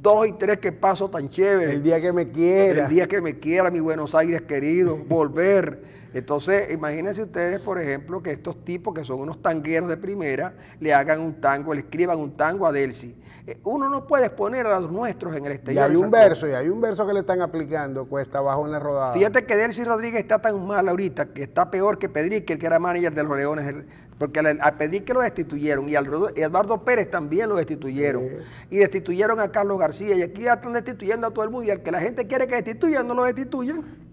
2 y 3, que paso tan chévere. El día que me quiera. El día que me quiera, mi Buenos Aires querido, volver. Entonces, imagínense ustedes, por ejemplo, que estos tipos que son unos tangueros de primera, le hagan un tango, le escriban un tango a Delcy. Uno no puede exponer a los nuestros en el exterior. Y hay un verso que le están aplicando, cuesta abajo en la rodada. Fíjate que Delcy Rodríguez está tan mal ahorita, que está peor que Pedrique, el que era manager de los Leones, porque a Pedrique lo destituyeron, y a Eduardo Pérez también lo destituyeron, y destituyeron a Carlos García, y aquí ya están destituyendo a todo el mundo, y al que la gente quiere que destituyan, no lo destituyan.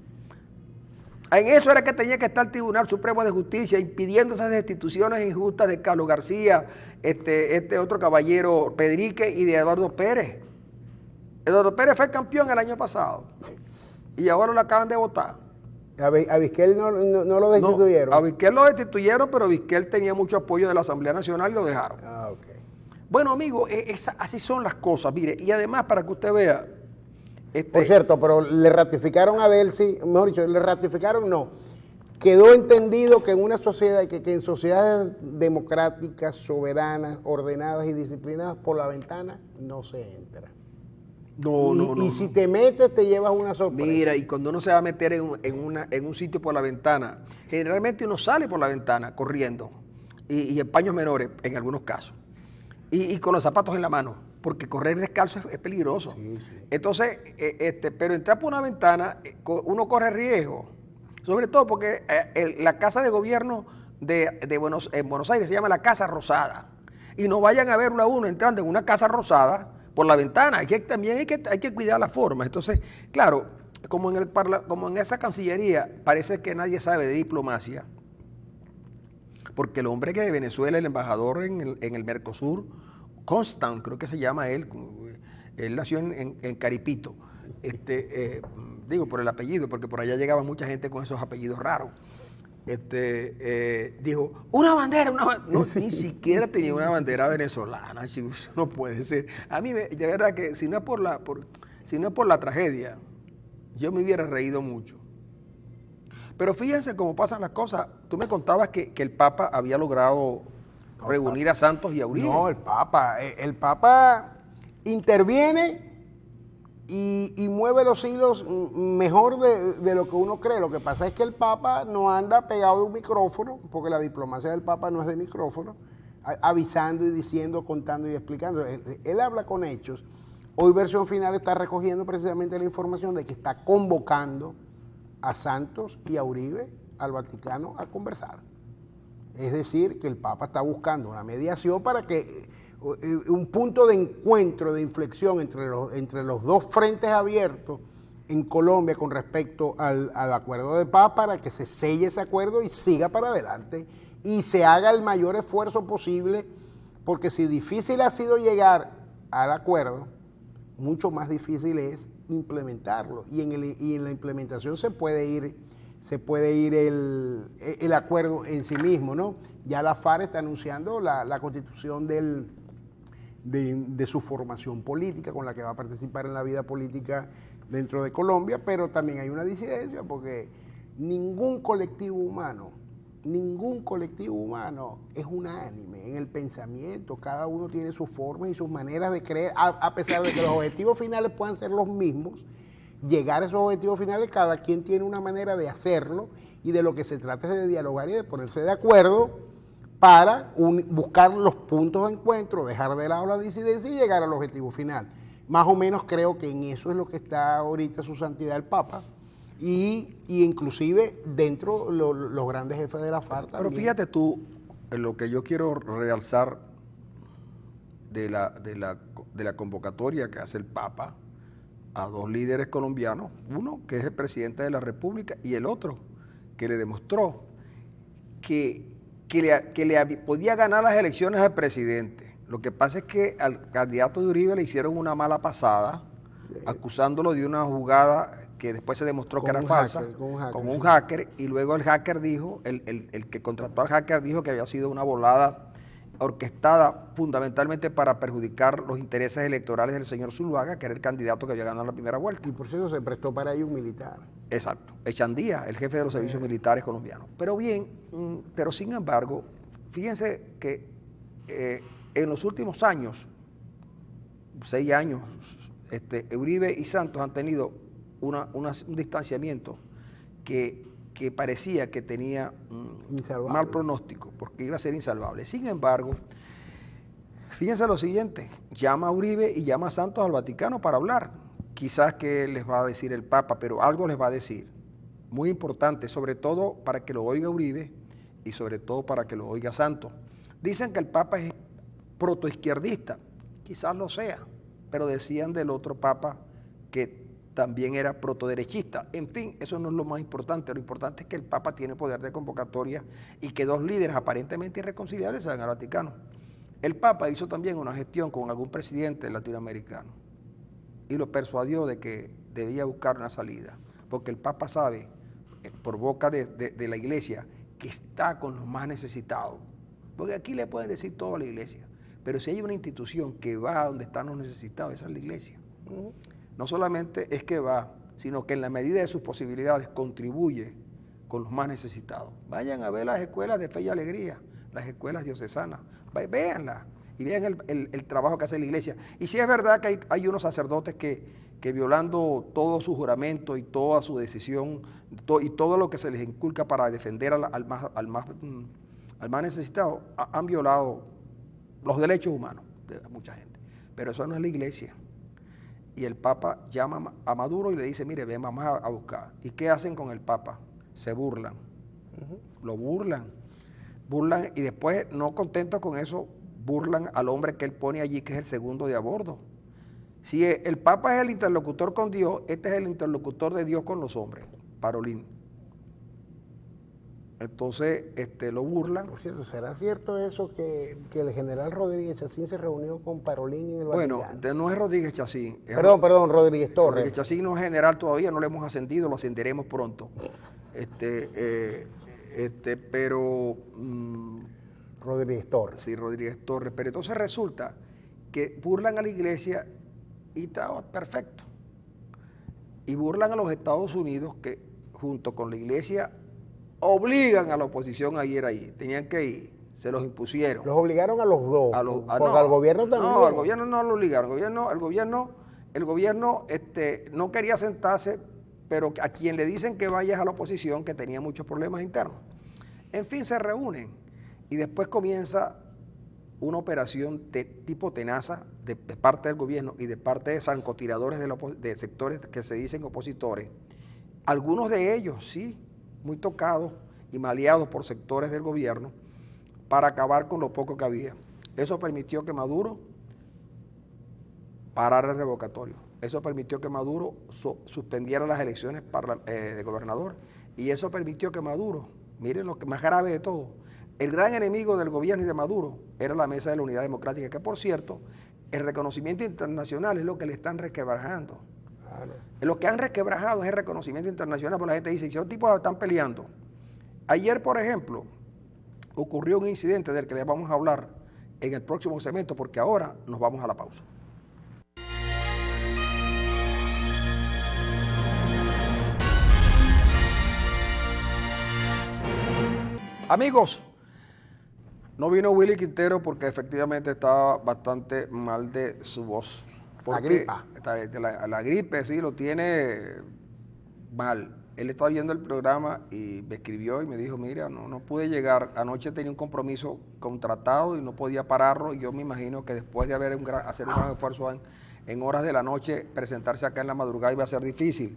En eso era que tenía que estar el Tribunal Supremo de Justicia, impidiendo esas destituciones injustas de Carlos García, este otro caballero Pedrique, y de Eduardo Pérez. Eduardo Pérez fue campeón el año pasado, y ahora lo acaban de votar. A Vizquel no lo destituyeron. No, a Vizquel lo destituyeron, pero Vizquel tenía mucho apoyo de la Asamblea Nacional y lo dejaron. Ah, ok. Bueno, amigo, así son las cosas, mire, y además para que usted vea. Por cierto, pero le ratificaron a Delcy, mejor dicho, no. Quedó entendido que en una sociedad, que en sociedades democráticas, soberanas, ordenadas y disciplinadas, por la ventana no se entra. Y si te metes, te llevas una sorpresa. Mira, y cuando uno se va a meter en un sitio por la ventana, generalmente uno sale por la ventana corriendo, y en paños menores, en algunos casos, y con los zapatos en la mano, porque correr descalzo es peligroso. Sí. Entonces, pero entrar por una ventana, uno corre riesgo, sobre todo porque la casa de gobierno en Buenos Aires se llama la Casa Rosada, y no vayan a verlo a uno entrando en una casa rosada por la ventana. También hay que cuidar las formas. Entonces, claro, como en esa Cancillería parece que nadie sabe de diplomacia, porque el hombre que de Venezuela, el embajador en el Mercosur, Constant, creo que se llama él nació en Caripito, digo por el apellido, porque por allá llegaba mucha gente con esos apellidos raros. Dijo, una bandera, no, sí. Ni siquiera tenía una bandera venezolana, no puede ser. A mí, de verdad que si no es por la tragedia, yo me hubiera reído mucho. Pero fíjense cómo pasan las cosas. Tú me contabas que el Papa había logrado reunir a Santos y a Uribe. No, el Papa interviene y mueve los hilos mejor de lo que uno cree. Lo que pasa es que el Papa no anda pegado de un micrófono, porque la diplomacia del Papa no es de micrófono, avisando y diciendo, contando y explicando. Él habla con hechos. Hoy Versión Final está recogiendo precisamente la información de que está convocando a Santos y a Uribe al Vaticano a conversar. Es decir, que el Papa está buscando una mediación para que un punto de encuentro, de inflexión entre los dos frentes abiertos en Colombia con respecto al acuerdo de paz, para que se selle ese acuerdo y siga para adelante y se haga el mayor esfuerzo posible, porque si difícil ha sido llegar al acuerdo, mucho más difícil es implementarlo, y en la implementación se puede ir el acuerdo en sí mismo, ¿no? Ya la FARC está anunciando la constitución de su formación política, con la que va a participar en la vida política dentro de Colombia, pero también hay una disidencia, porque ningún colectivo humano es unánime en el pensamiento. Cada uno tiene sus formas y sus maneras de creer, a pesar de que los objetivos finales puedan ser los mismos. llegar a esos objetivos finales, cada quien tiene una manera de hacerlo y de lo que se trata es de dialogar y de ponerse de acuerdo para buscar los puntos de encuentro, dejar de lado la disidencia y llegar al objetivo final. Más o menos creo que en eso es lo que está ahorita su santidad el Papa y inclusive dentro los grandes jefes de la FARC también. Pero fíjate tú, en lo que yo quiero realzar de la convocatoria que hace el Papa a dos líderes colombianos, uno que es el presidente de la República y el otro que le demostró que le podía ganar las elecciones al presidente. Lo que pasa es que al candidato de Uribe le hicieron una mala pasada, acusándolo de una jugada que después se demostró que era falsa, con un hacker, y luego el hacker dijo, el que contrató al hacker dijo que había sido una volada orquestada fundamentalmente para perjudicar los intereses electorales del señor Zuluaga, que era el candidato que había ganado la primera vuelta. Y por cierto se prestó para ello un militar. Exacto, Echandía, el jefe de los servicios militares colombianos. Pero bien, pero sin embargo, fíjense que en los últimos años, 6 años, Uribe y Santos han tenido un distanciamiento que parecía que tenía mal pronóstico, porque iba a ser insalvable. Sin embargo, fíjense lo siguiente, llama a Uribe y llama a Santos al Vaticano para hablar. Quizás que les va a decir el Papa, pero algo les va a decir. Muy importante, sobre todo para que lo oiga Uribe y sobre todo para que lo oiga Santos. Dicen que el Papa es protoizquierdista, quizás lo sea, pero decían del otro Papa que también era protoderechista. En fin, eso no es lo más importante. Lo importante es que el Papa tiene poder de convocatoria y que dos líderes aparentemente irreconciliables se van al Vaticano. El Papa hizo también una gestión con algún presidente latinoamericano y lo persuadió de que debía buscar una salida, porque el Papa sabe, por boca de la Iglesia, que está con los más necesitados. Porque aquí le pueden decir todo a la Iglesia, pero si hay una institución que va a donde están los necesitados, esa es la Iglesia. No solamente es que va, sino que en la medida de sus posibilidades contribuye con los más necesitados. Vayan a ver las escuelas de fe y alegría, las escuelas diocesanas, véanlas y vean el trabajo que hace la Iglesia. Y si es verdad que hay unos sacerdotes que violando todo su juramento y toda su decisión y todo lo que se les inculca para defender al más necesitado, han violado los derechos humanos de mucha gente. Pero eso no es la Iglesia. Y el Papa llama a Maduro y le dice, mire, ven, vamos a buscar. ¿Y qué hacen con el Papa? Se burlan. Lo burlan y después, no contentos con eso, burlan al hombre que él pone allí, que es el segundo de a bordo. Si el Papa es el interlocutor con Dios, este es el interlocutor de Dios con los hombres, Parolín. Entonces, lo burlan. Por cierto, ¿será cierto eso que el general Rodríguez Chacín se reunió con Parolín en el Vaticano? Bueno, no es Rodríguez Chacín. Perdón, Rodríguez Torres. Rodríguez Chacín no es general todavía, no lo hemos ascendido, lo ascenderemos pronto. Pero... Rodríguez Torres. Sí, Rodríguez Torres. Pero entonces resulta que burlan a la Iglesia y está perfecto. Y burlan a los Estados Unidos que junto con la Iglesia obligan a la oposición a ir ahí. Tenían que ir, se los impusieron. Los obligaron a los dos, porque no, al gobierno también. No, al gobierno no lo obligaron. El gobierno no quería sentarse, pero a quien le dicen que vaya es a la oposición, que tenía muchos problemas internos. En fin, se reúnen y después comienza una operación de tipo tenaza de parte del gobierno y de parte de francotiradores de sectores que se dicen opositores. Algunos de ellos, sí, muy tocados y maleados por sectores del gobierno para acabar con lo poco que había. Eso permitió que Maduro parara el revocatorio. Eso permitió que Maduro suspendiera las elecciones de gobernador. Y eso permitió que Maduro, miren lo que más grave de todo, el gran enemigo del gobierno y de Maduro era la Mesa de la Unidad Democrática, que por cierto, el reconocimiento internacional es lo que le están resquebrajando. Claro. Lo que han resquebrajado es el reconocimiento internacional, porque la gente dice, si los tipos están peleando. Ayer, por ejemplo, ocurrió un incidente del que les vamos a hablar en el próximo segmento, porque ahora nos vamos a la pausa. Amigos, no vino Willy Quintero porque efectivamente estaba bastante mal de su voz. La gripe, sí, lo tiene mal. Él estaba viendo el programa y me escribió y me dijo, mira, no pude llegar, anoche tenía un compromiso contratado y no podía pararlo, y yo me imagino que después de hacer un gran esfuerzo en horas de la noche, presentarse acá en la madrugada iba a ser difícil.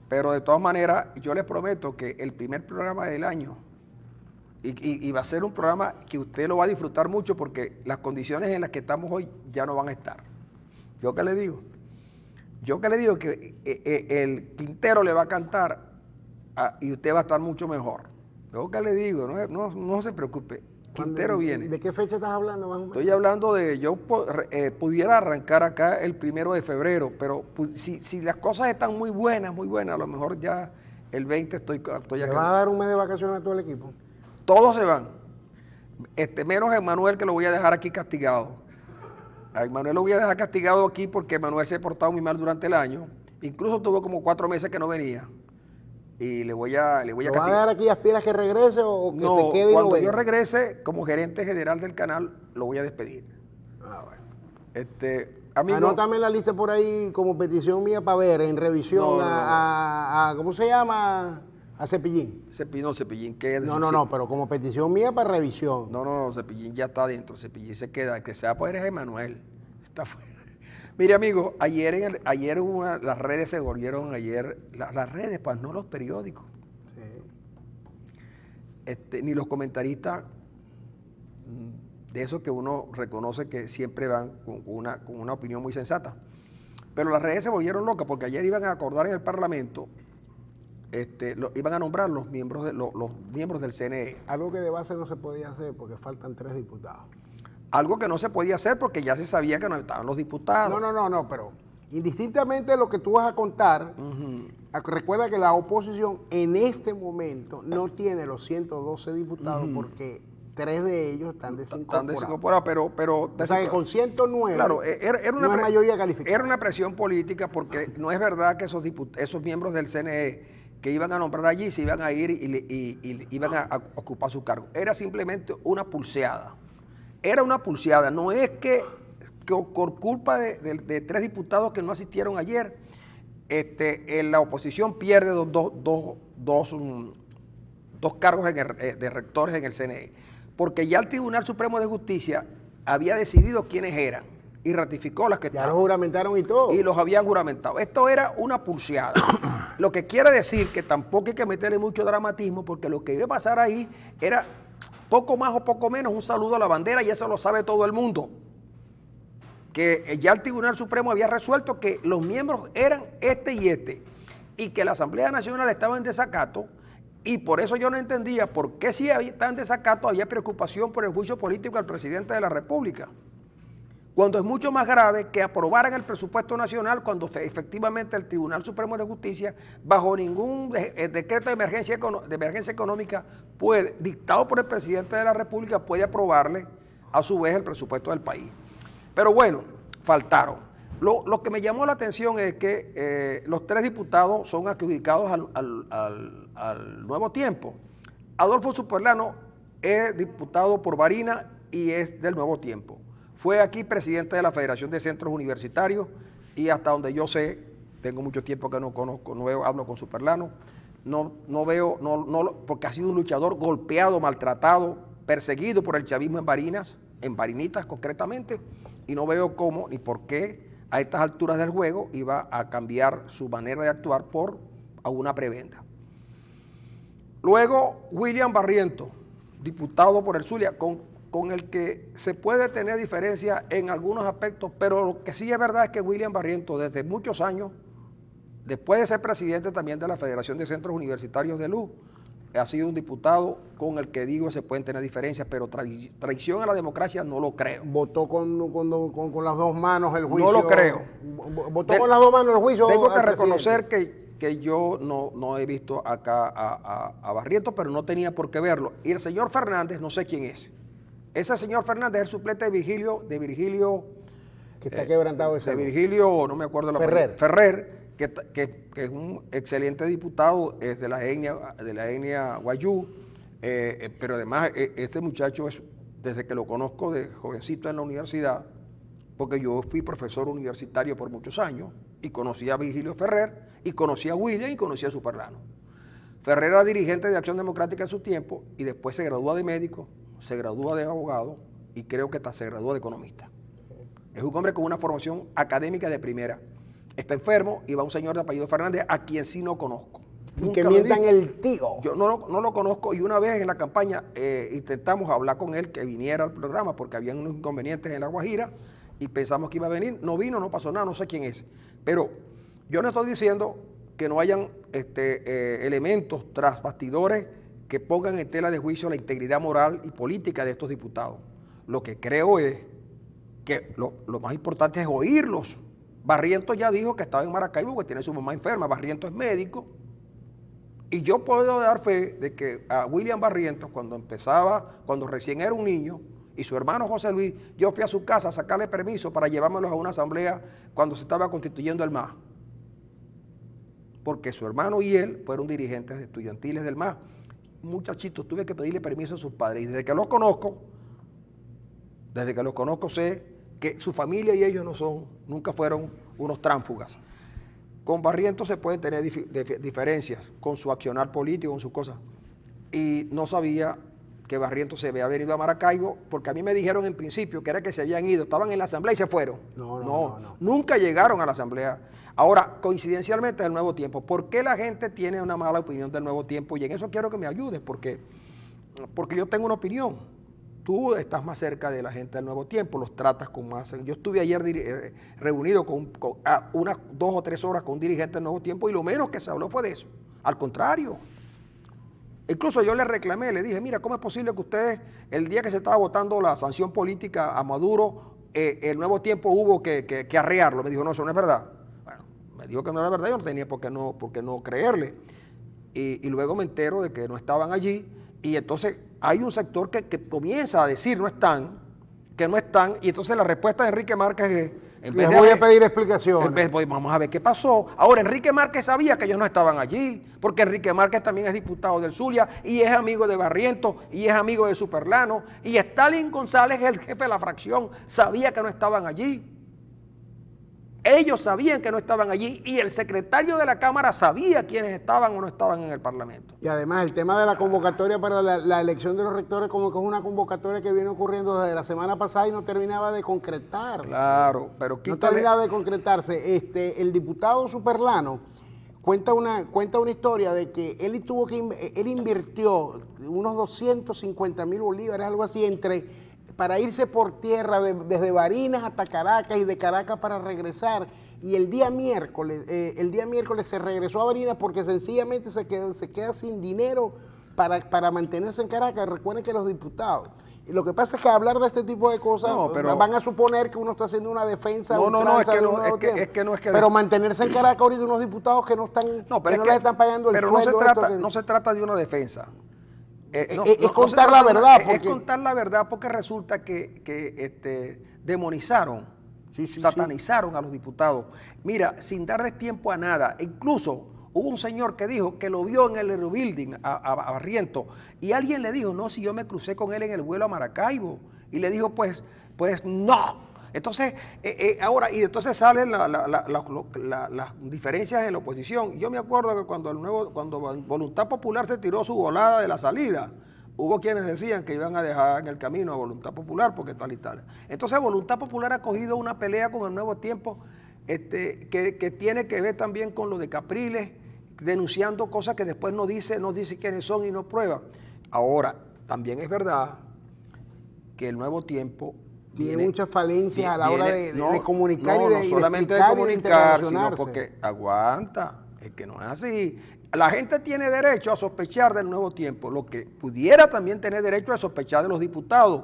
Pero de todas maneras, yo les prometo que el primer programa del año, y va a ser un programa que usted lo va a disfrutar mucho, porque las condiciones en las que estamos hoy ya no van a estar. ¿Yo qué le digo? Yo que le digo que el Quintero le va a cantar y usted va a estar mucho mejor. Yo que le digo, no se preocupe, Quintero viene. ¿De qué fecha estás hablando más o menos? Estoy hablando de, yo pudiera arrancar acá el 1 de febrero, pero si las cosas están muy buenas, a lo mejor ya el 20 estoy acá. ¿Le vas a dar un mes de vacaciones a todo el equipo? Todos se van, menos a Emanuel, que lo voy a dejar aquí castigado. A Emanuel lo voy a dejar castigado aquí porque Emanuel se ha portado muy mal durante el año. Incluso tuvo como 4 meses que no venía. Y le voy a castigar. ¿Lo vas a dejar aquí, aspiras que regrese o que se quede? Cuando yo regrese como gerente general del canal, lo voy a despedir. Bueno. Amigo, anótame la lista por ahí como petición mía para ver en revisión a ¿cómo se llama? A Cepillín. Cepillín queda. No, pero como petición mía para revisión. No, Cepillín ya está adentro, Cepillín se queda, que sea pues eres Emanuel, está fuera. Mire, amigo, ayer las redes se volvieron las redes, pues no los periódicos. Sí. Ni los comentaristas de esos que uno reconoce que siempre van con una opinión muy sensata. Pero las redes se volvieron locas porque ayer iban a acordar en el Parlamento, iban a nombrar los miembros del CNE. Algo que de base no se podía hacer porque faltan 3 diputados. Algo que no se podía hacer porque ya se sabía que no estaban los diputados. No, pero indistintamente de lo que tú vas a contar, recuerda que la oposición en este momento no tiene los 112 diputados porque 3 de ellos están desincorporados. Pero o sea que con 109 claro, era una mayoría calificada. Era una presión política porque no es verdad que esos miembros del CNE que iban a nombrar allí se iban a ir y iban a ocupar su cargo. Era simplemente una pulseada. Era una pulseada. No es que por culpa de 3 diputados que no asistieron ayer, la oposición pierde dos cargos de rectores en el CNE. Porque ya el Tribunal Supremo de Justicia había decidido quiénes eran y ratificó las que estaban. Ya los juramentaron y todo. Y los habían juramentado. Esto era una pulseada. Lo que quiere decir que tampoco hay que meterle mucho dramatismo, porque lo que iba a pasar ahí era poco más o poco menos un saludo a la bandera, y eso lo sabe todo el mundo. Que ya el Tribunal Supremo había resuelto que los miembros eran y que la Asamblea Nacional estaba en desacato. Y por eso yo no entendía por qué si estaba en desacato había preocupación por el juicio político del presidente de la República. Cuando es mucho más grave que aprobaran el presupuesto nacional cuando efectivamente el Tribunal Supremo de Justicia, bajo ningún decreto de emergencia económica, dictado por el presidente de la República, puede aprobarle a su vez el presupuesto del país. Pero bueno, faltaron. Lo que me llamó la atención es que los 3 diputados son adjudicados al Nuevo Tiempo. Adolfo Superlano es diputado por Barinas y es del Nuevo Tiempo. Fue aquí presidente de la Federación de Centros Universitarios y hasta donde yo sé, tengo mucho tiempo que no conozco, no hablo con Superlano, porque ha sido un luchador golpeado, maltratado, perseguido por el chavismo en Barinitas concretamente, y no veo cómo ni por qué a estas alturas del juego iba a cambiar su manera de actuar por una prebenda. Luego, William Barrientos, diputado por el Zulia, con el que se puede tener diferencia en algunos aspectos, pero lo que sí es verdad es que William Barrientos, desde muchos años, después de ser presidente también de la Federación de Centros Universitarios de Luz, ha sido un diputado con el que digo se pueden tener diferencias, pero traición a la democracia no lo creo. ¿Votó con las 2 manos el juicio? No lo creo. ¿Votó con las 2 manos el juicio? Tengo que reconocer que yo no he visto acá a Barrientos, pero no tenía por qué verlo. Y el señor Fernández, no sé quién es. Ese señor Fernández es el suplente de Virgilio que está quebrantado ese. De Virgilio, no me acuerdo la palabra. Ferrer, que es un excelente diputado, es de la etnia Guayú, pero además este muchacho es, desde que lo conozco de jovencito en la universidad, porque yo fui profesor universitario por muchos años y conocí a Virgilio Ferrer, y conocí a William y conocí a Superlano. Ferrer era dirigente de Acción Democrática en su tiempo y después se gradúa de médico, se gradúa de abogado y creo que hasta se gradúa de economista. Es un hombre con una formación académica de primera. Está enfermo y va un señor de apellido Fernández a quien sí no conozco. Y que mientan el tío. Yo no lo conozco y una vez en la campaña intentamos hablar con él que viniera al programa porque había unos inconvenientes en La Guajira y pensamos que iba a venir. No vino, no pasó nada, no sé quién es. Pero yo no estoy diciendo que no hayan elementos tras bastidores que pongan en tela de juicio la integridad moral y política de estos diputados. Lo que creo es que lo más importante es oírlos. Barrientos ya dijo que estaba en Maracaibo porque tiene su mamá enferma. Barrientos es médico. Y yo puedo dar fe de que a William Barrientos, cuando recién era un niño, y su hermano José Luis, yo fui a su casa a sacarle permiso para llevármelos a una asamblea cuando se estaba constituyendo el MAS. Porque su hermano y él fueron dirigentes estudiantiles del MAS. Muchachitos, tuve que pedirle permiso a sus padres. Y desde que los conozco sé que su familia y ellos nunca fueron unos tránsfugas. Con Barrientos se pueden tener diferencias con su accionar político, con sus cosas. Y no sabía que Barrientos se había venido a Maracaibo, porque a mí me dijeron en principio que era que se habían ido, estaban en la asamblea y se fueron. No. Nunca llegaron a la asamblea. Ahora, coincidencialmente es el Nuevo Tiempo. ¿Por qué la gente tiene una mala opinión del Nuevo Tiempo? Y en eso quiero que me ayudes, porque yo tengo una opinión. Tú estás más cerca de la gente del Nuevo Tiempo, los tratas con más... Yo estuve ayer reunido con unas 2 o 3 horas con un dirigente del Nuevo Tiempo y lo menos que se habló fue de eso. Al contrario. Incluso yo le reclamé, le dije, mira, ¿cómo es posible que ustedes, el día que se estaba votando la sanción política a Maduro, el Nuevo Tiempo hubo que arrearlo? Me dijo, no, eso no es verdad. Bueno, me dijo que no era verdad, yo no tenía por qué no creerle. Y luego me entero de que no estaban allí. Y entonces hay un sector que comienza a decir que no están, y entonces la respuesta de Enrique Márquez es... Les voy a pedir explicaciones. Vamos a ver qué pasó. Ahora, Enrique Márquez sabía que ellos no estaban allí, porque Enrique Márquez también es diputado del Zulia, y es amigo de Barrientos, y es amigo de Superlano, y Stalin González, el jefe de la fracción, sabía que no estaban allí. Ellos sabían que no estaban allí y el secretario de la Cámara sabía quiénes estaban o no estaban en el Parlamento. Y además el tema de la convocatoria para la elección de los rectores, como que es una convocatoria que viene ocurriendo desde la semana pasada y no terminaba de concretarse. Claro, pero quítale. No terminaba de concretarse. El diputado Superlano cuenta una historia de que él invirtió unos 250,000 bolívares, algo así, para irse por tierra desde Barinas hasta Caracas y de Caracas para regresar. Y el día miércoles se regresó a Barinas porque sencillamente se queda sin dinero para mantenerse en Caracas. Recuerden que los diputados... Y lo que pasa es que hablar de este tipo de cosas van a suponer que uno está haciendo una defensa. Pero mantenerse en Caracas ahorita unos diputados que no les están pagando el sueldo. Pero no se trata de una defensa. Es contar la verdad. Es contar la verdad porque resulta que demonizaron, satanizaron a los diputados. Mira, sin darles tiempo a nada. Incluso hubo un señor que dijo que lo vio en el Aerobuilding a Barrientos y alguien le dijo, no, si yo me crucé con él en el vuelo a Maracaibo. Y le dijo, pues no. Entonces, entonces salen las diferencias en la oposición. Yo me acuerdo que cuando Voluntad Popular se tiró su volada de la salida, hubo quienes decían que iban a dejar en el camino a Voluntad Popular porque tal y tal. Entonces, Voluntad Popular ha cogido una pelea con el Nuevo Tiempo que tiene que ver también con lo de Capriles, denunciando cosas que después no dice quiénes son y no prueba. Ahora, también es verdad que el Nuevo Tiempo tiene muchas falencias a la hora de comunicar no solamente de comunicar, sino porque aguanta, es que no es así. La gente tiene derecho a sospechar del Nuevo Tiempo, lo que pudiera también tener derecho a sospechar de los diputados.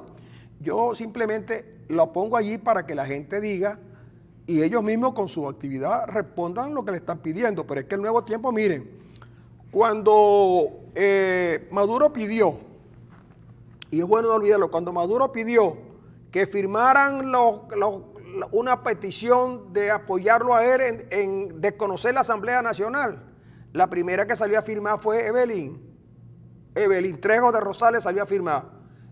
Yo simplemente lo pongo allí para que la gente diga y ellos mismos con su actividad respondan lo que le están pidiendo. Pero es que el Nuevo Tiempo, miren, cuando Maduro pidió, y es bueno no olvidarlo, cuando Maduro pidió que firmaran una petición de apoyarlo a él en desconocer la Asamblea Nacional, la primera que salió a firmar fue Evelyn Trejo de Rosales salió a firmar,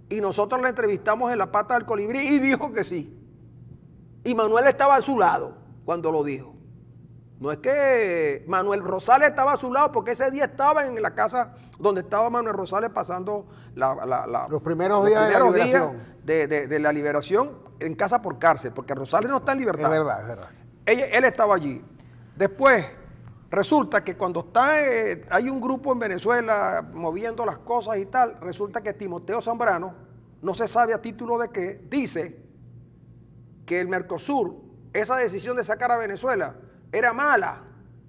y nosotros la entrevistamos en La Pata del Colibrí y dijo que sí. Y Manuel estaba a su lado cuando lo dijo. No es que Manuel Rosales estaba a su lado, porque ese día estaba en la casa donde estaba Manuel Rosales pasando los primeros días de la liberación. De la liberación en casa por cárcel, porque Rosales no está en libertad. Es verdad, es verdad. Él estaba allí. Después, resulta que cuando hay un grupo en Venezuela moviendo las cosas y tal, resulta que Timoteo Zambrano, no se sabe a título de qué, dice que el Mercosur, esa decisión de sacar a Venezuela, era mala,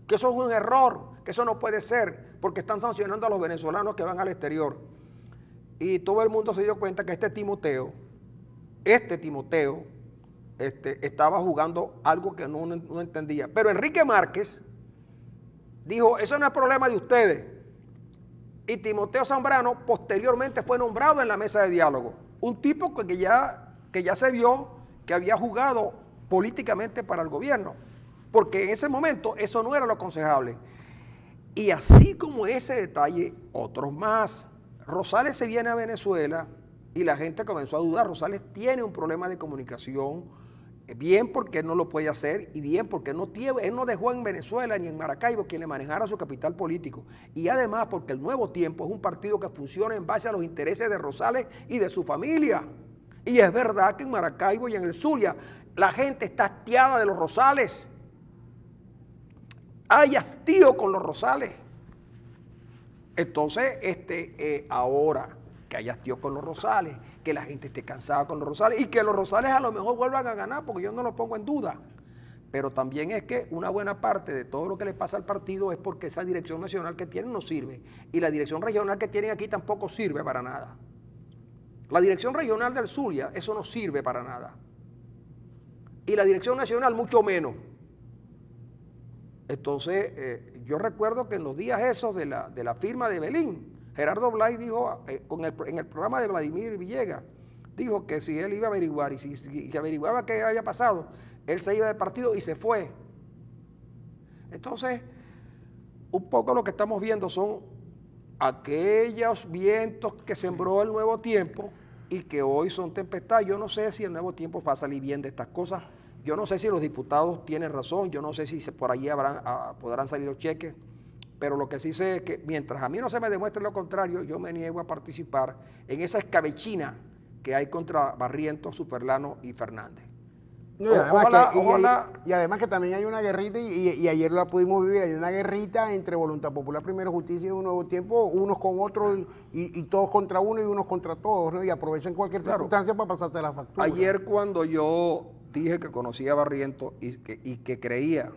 que eso es un error, que eso no puede ser, porque están sancionando a los venezolanos que van al exterior. Y todo el mundo se dio cuenta que este Timoteo estaba jugando algo que no entendía. Pero Enrique Márquez dijo, eso no es problema de ustedes. Y Timoteo Zambrano posteriormente fue nombrado en la mesa de diálogo. Un tipo que ya se vio que había jugado políticamente para el gobierno, porque en ese momento eso no era lo aconsejable. Y así como ese detalle, otros más. Rosales se viene a Venezuela y la gente comenzó a dudar. Rosales tiene un problema de comunicación, bien porque él no lo puede hacer y bien porque él no dejó en Venezuela ni en Maracaibo quien le manejara su capital político. Y además porque el Nuevo Tiempo es un partido que funciona en base a los intereses de Rosales y de su familia. Y es verdad que en Maracaibo y en el Zulia la gente está hastiada de los Rosales. Hay hastío con los Rosales. Entonces, ahora que hay hastío con los Rosales, que la gente esté cansada con los Rosales y que los Rosales a lo mejor vuelvan a ganar, porque yo no lo pongo en duda. Pero también es que una buena parte de todo lo que le pasa al partido es porque esa dirección nacional que tienen no sirve. Y la dirección regional que tienen aquí tampoco sirve para nada. La dirección regional del Zulia, eso no sirve para nada. Y la dirección nacional mucho menos. Entonces, yo recuerdo que en los días esos de la firma de Belín, Gerardo Blay dijo, en el programa de Vladimir Villegas, dijo que si él iba a averiguar y si averiguaba qué había pasado, él se iba del partido y se fue. Entonces, un poco lo que estamos viendo son aquellos vientos que sembró el Nuevo Tiempo y que hoy son tempestades. Yo no sé si el Nuevo Tiempo va a salir bien de estas cosas. Yo no sé si los diputados tienen razón, yo no sé si por allí podrán salir los cheques, pero lo que sí sé es que mientras a mí no se me demuestre lo contrario, yo me niego a participar en esa escabechina que hay contra Barrientos, Superlano y Fernández. No, y además que también hay una guerrita, y ayer la pudimos vivir, hay una guerrita entre Voluntad Popular, Primero Justicia y Un Nuevo Tiempo, unos con otros y todos contra uno y unos contra todos, ¿no? Y aprovechan cualquier circunstancia para pasarse la factura. Ayer cuando yo dije que conocía a Barrientos y que creía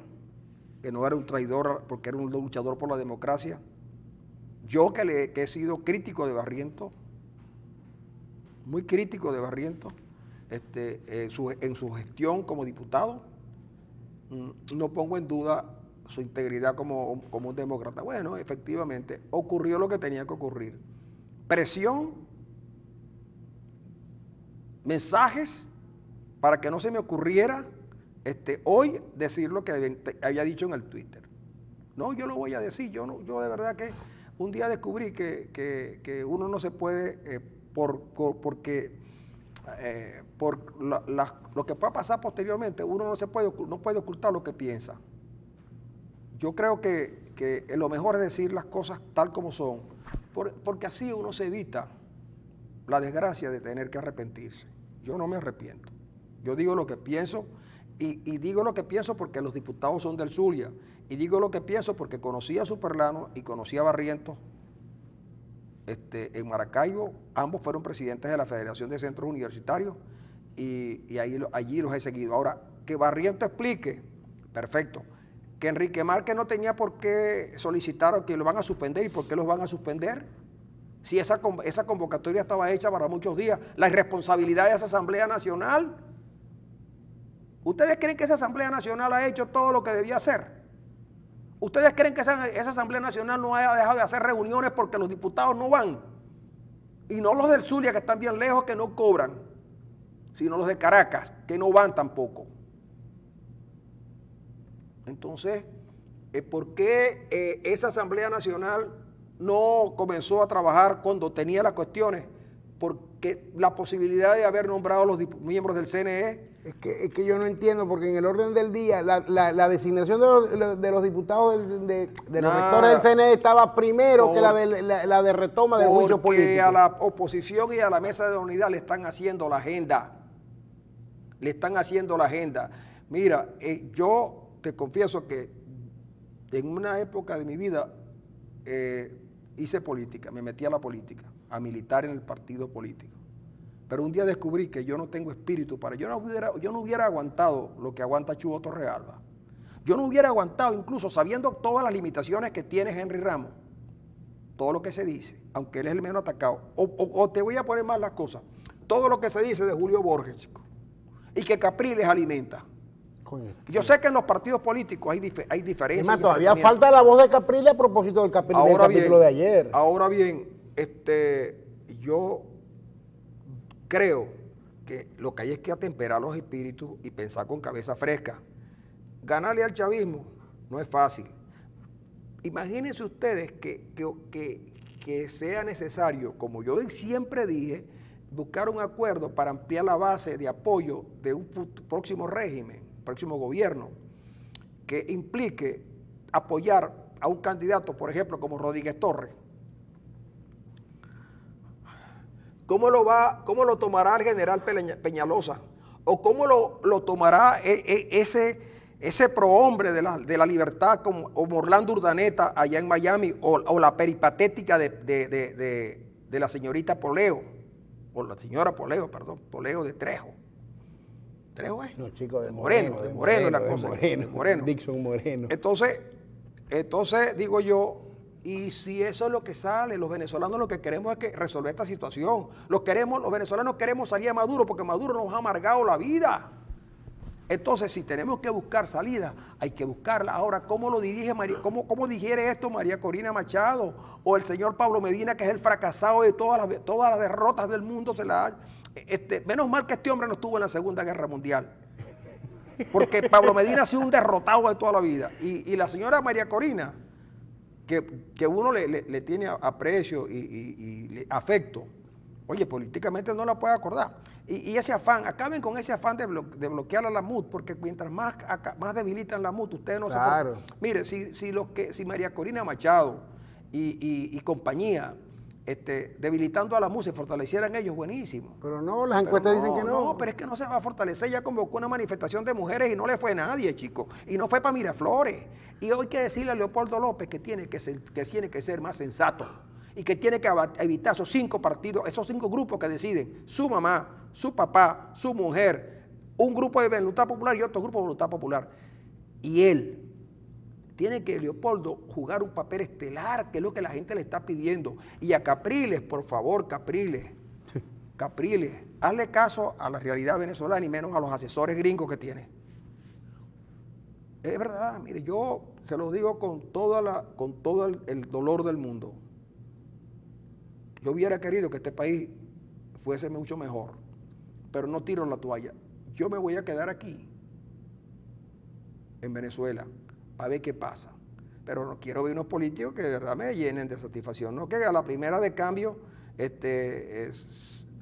que no era un traidor porque era un luchador por la democracia, yo que he sido crítico de Barrientos, muy crítico de Barrientos, en su gestión como diputado, no pongo en duda su integridad como un demócrata. Bueno, efectivamente, ocurrió lo que tenía que ocurrir. Presión, mensajes, para que no se me ocurriera hoy decir lo que había dicho en el Twitter. No, yo lo voy a decir, yo de verdad que un día descubrí que uno no se puede, lo que pueda pasar posteriormente, uno no puede ocultar lo que piensa. Yo creo que lo mejor es decir las cosas tal como son, porque así uno se evita la desgracia de tener que arrepentirse. Yo no me arrepiento. Yo digo lo que pienso y digo lo que pienso porque los diputados son del Zulia, y digo lo que pienso porque conocí a Superlano y conocí a Barrientos en Maracaibo. Ambos fueron presidentes de la Federación de Centros Universitarios y allí los he seguido. Ahora, que Barrientos explique, perfecto. Que Enrique Márquez no tenía por qué solicitar que lo van a suspender. ¿Y por qué los van a suspender? Si esa convocatoria estaba hecha para muchos días. La irresponsabilidad de esa Asamblea Nacional. ¿Ustedes creen que esa Asamblea Nacional ha hecho todo lo que debía hacer? ¿Ustedes creen que esa Asamblea Nacional no haya dejado de hacer reuniones porque los diputados no van? Y no los del Zulia, que están bien lejos, que no cobran, sino los de Caracas, que no van tampoco. Entonces, ¿por qué esa Asamblea Nacional no comenzó a trabajar cuando tenía las cuestiones? Porque la posibilidad de haber nombrado a los miembros del CNE Es que yo no entiendo, porque en el orden del día, la designación de los diputados de los rectores del CNE estaba primero que la de retoma del juicio político. Porque a la oposición y a la mesa de unidad le están haciendo la agenda. Le están haciendo la agenda. Mira, yo te confieso que en una época de mi vida hice política, me metí a la política, a militar en el partido político. Pero un día descubrí que yo no tengo espíritu para... Yo no hubiera aguantado lo que aguanta Chubo Torrealba. Yo no hubiera aguantado, incluso sabiendo todas las limitaciones que tiene Henry Ramos, todo lo que se dice, aunque él es el menos atacado. O te voy a poner más las cosas. Todo lo que se dice de Julio Borges, chico, y que Capriles alimenta. Coño. Yo sé que en los partidos políticos hay diferencias. Además, todavía falta la voz de Capriles a propósito del capítulo de ayer. Ahora bien, yo creo que lo que hay es que atemperar los espíritus y pensar con cabeza fresca. Ganarle al chavismo no es fácil. Imagínense ustedes que sea necesario, como yo siempre dije, buscar un acuerdo para ampliar la base de apoyo de un próximo régimen, próximo gobierno, que implique apoyar a un candidato, por ejemplo, como Rodríguez Torres. ¿Cómo lo tomará el general Peñalosa? ¿O cómo lo tomará ese prohombre de la libertad como Orlando Urdaneta allá en Miami, o la peripatética de la señorita Poleo, o la señora Poleo, perdón, Poleo de Trejo? ¿Trejo es? No, chico, de Moreno la cosa. De Moreno. Dixon Moreno. Entonces digo yo, y si eso es lo que sale, los venezolanos lo que queremos es que resolver esta situación. Los venezolanos queremos salir a Maduro porque Maduro nos ha amargado la vida. Entonces, si tenemos que buscar salida, hay que buscarla. Ahora, ¿cómo lo dirige cómo digiere esto María Corina Machado? O el señor Pablo Medina, que es el fracasado de todas las derrotas del mundo. Menos mal que este hombre no estuvo en la Segunda Guerra Mundial. Porque Pablo Medina ha sido un derrotado de toda la vida. Y la señora María Corina, que uno le tiene aprecio y afecto, oye, políticamente no la puede acordar. Y ese afán, acaben con ese afán de bloquear a la MUD, porque mientras más debilitan la MUD, ustedes no claro. se... Mire, si María Corina Machado y compañía, debilitando a la MUD, se fortalecieran ellos, buenísimo. Pero no, las encuestas dicen que no. No, pero es que no se va a fortalecer. Ya convocó una manifestación de mujeres y no le fue nadie, chicos. Y no fue para Miraflores. Y hoy hay que decirle a Leopoldo López que tiene que ser más sensato y que tiene que evitar esos 5 partidos, esos 5 grupos que deciden, su mamá, su papá, su mujer, un grupo de voluntad popular y otro grupo de voluntad popular. Y él tiene que, Leopoldo, jugar un papel estelar, que es lo que la gente le está pidiendo. Y a Capriles, por favor, Capriles, hazle caso a la realidad venezolana y menos a los asesores gringos que tiene. Es verdad, mire, yo se lo digo con todo el dolor del mundo. Yo hubiera querido que este país fuese mucho mejor, pero no tiro la toalla. Yo me voy a quedar aquí, en Venezuela, a ver qué pasa. Pero no quiero ver unos políticos que de verdad me llenen de satisfacción. No que a la primera de cambio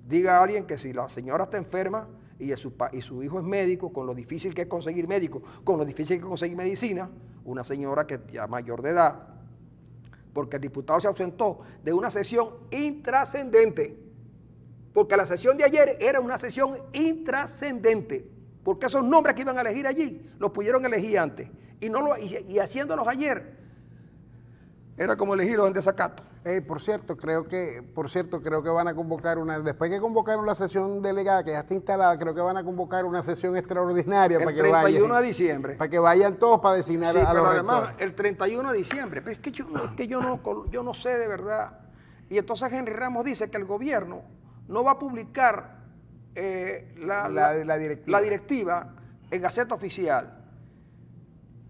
diga a alguien que si la señora está enferma y su hijo es médico, con lo difícil que es conseguir médico, con lo difícil que es conseguir medicina, una señora que ya mayor de edad, porque el diputado se ausentó de una sesión intrascendente, porque la sesión de ayer era una sesión intrascendente, porque esos nombres que iban a elegir allí los pudieron elegir antes, y haciéndolos ayer era como elegirlos en desacato. Por cierto, creo que van a convocar después que convocaron la sesión delegada, que ya está instalada, creo que van a convocar una sesión extraordinaria el 31 de diciembre. Para que vayan todos para designar a los además, rectores. El 31 de diciembre, pero es que yo no sé de verdad. Y entonces Henry Ramos dice que el gobierno no va a publicar la directiva en Gaceta Oficial.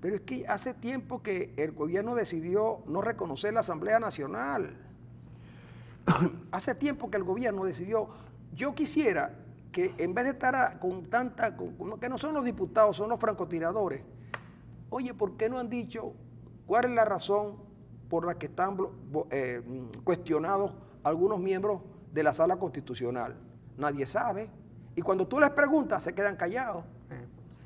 Pero es que hace tiempo que el gobierno decidió no reconocer la Asamblea Nacional. Hace tiempo que el gobierno decidió. Yo quisiera que en vez de estar que no son los diputados, son los francotiradores. Oye, ¿por qué no han dicho cuál es la razón por la que están cuestionados algunos miembros de la Sala Constitucional? Nadie sabe. Y cuando tú les preguntas, se quedan callados.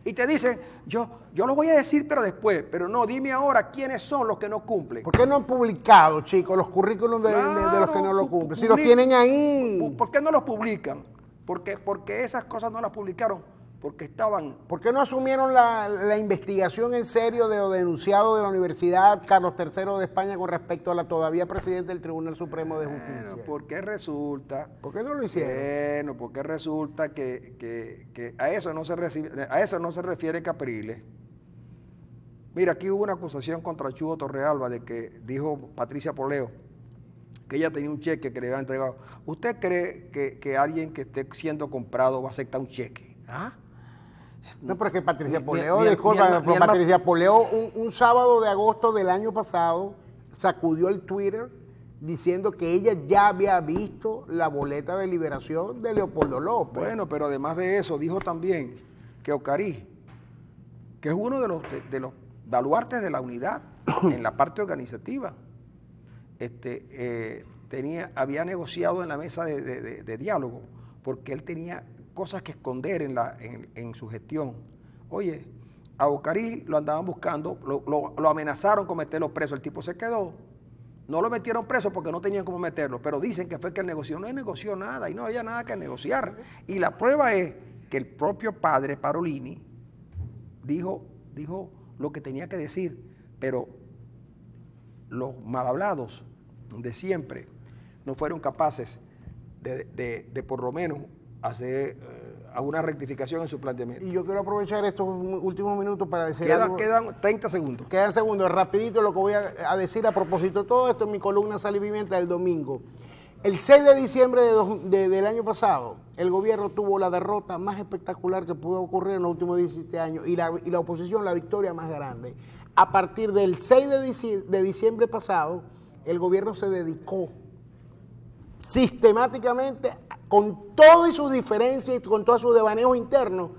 Y te dicen, yo lo voy a decir, pero después. Pero no, dime ahora quiénes son los que no cumplen. ¿Por qué no han publicado, chicos, los currículos de los que no lo cumplen? Si los tienen ahí. ¿Por qué no los publican? Porque esas cosas no las publicaron. Porque estaban... ¿Por qué no asumieron la investigación en serio de lo denunciado de la Universidad Carlos III de España con respecto a la todavía presidenta del Tribunal Supremo de Justicia? Bueno, porque resulta... ¿Por qué no lo hicieron? Bueno, porque resulta que a eso no se refiere Capriles. Mira, aquí hubo una acusación contra Chugo Torrealba de que dijo Patricia Poleo que ella tenía un cheque que le había entregado. ¿Usted cree que alguien que esté siendo comprado va a aceptar un cheque? ¿Ah? No, pero es que Patricia Poleo, disculpa, pero Patricia Poleo un sábado de agosto del año pasado sacudió el Twitter diciendo que ella ya había visto la boleta de liberación de Leopoldo López. Bueno, pero además de eso, dijo también que Ocarí, que es uno de los baluartes de la unidad en la parte organizativa, había negociado en la mesa de diálogo, porque él tenía cosas que esconder en su gestión. Oye, a Ocarí lo andaban buscando, lo amenazaron con meterlo preso, el tipo se quedó, no lo metieron preso porque no tenían cómo meterlo, pero dicen que fue que él negoció, no negoció nada y no había nada que negociar. Y la prueba es que el propio padre Parolini dijo lo que tenía que decir, pero los mal hablados de siempre no fueron capaces de por lo menos hacer alguna rectificación en su planteamiento. Y yo quiero aprovechar estos últimos minutos para decir algo. Quedan 30 segundos. Quedan segundos, rapidito lo que voy a decir a propósito de todo esto en mi columna Sal y Pimienta del domingo. El 6 de diciembre del año pasado, el gobierno tuvo la derrota más espectacular que pudo ocurrir en los últimos 17 años y la oposición la victoria más grande. A partir del 6 de diciembre pasado, el gobierno se dedicó sistemáticamente, con todas sus diferencias y con todos sus devaneos internos,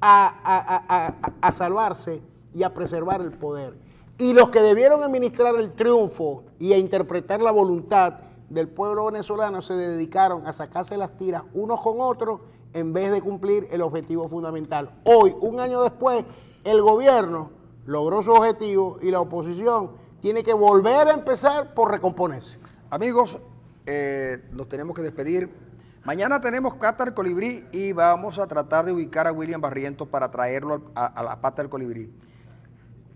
a salvarse y a preservar el poder. Y los que debieron administrar el triunfo y a interpretar la voluntad del pueblo venezolano se dedicaron a sacarse las tiras unos con otros en vez de cumplir el objetivo fundamental. Hoy, un año después, el gobierno logró su objetivo y la oposición tiene que volver a empezar por recomponerse. Amigos, nos tenemos que despedir. Mañana tenemos Cata del Colibrí y vamos a tratar de ubicar a William Barrientos para traerlo a la pata del Colibrí.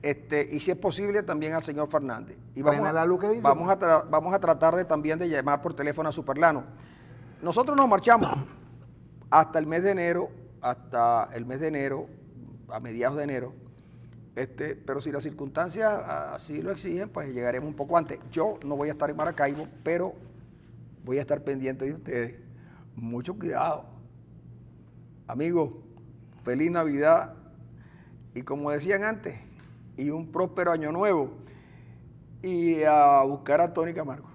Y si es posible también al señor Fernández. Y vamos a tratar también de llamar por teléfono a Superlano. Nosotros nos marchamos hasta el mes de enero, a mediados de enero. Pero si las circunstancias así lo exigen, pues llegaremos un poco antes. Yo no voy a estar en Maracaibo, pero voy a estar pendiente de ustedes. Mucho cuidado. Amigos, feliz Navidad y como decían antes, y un próspero año nuevo. Y a buscar a Tony Camargo.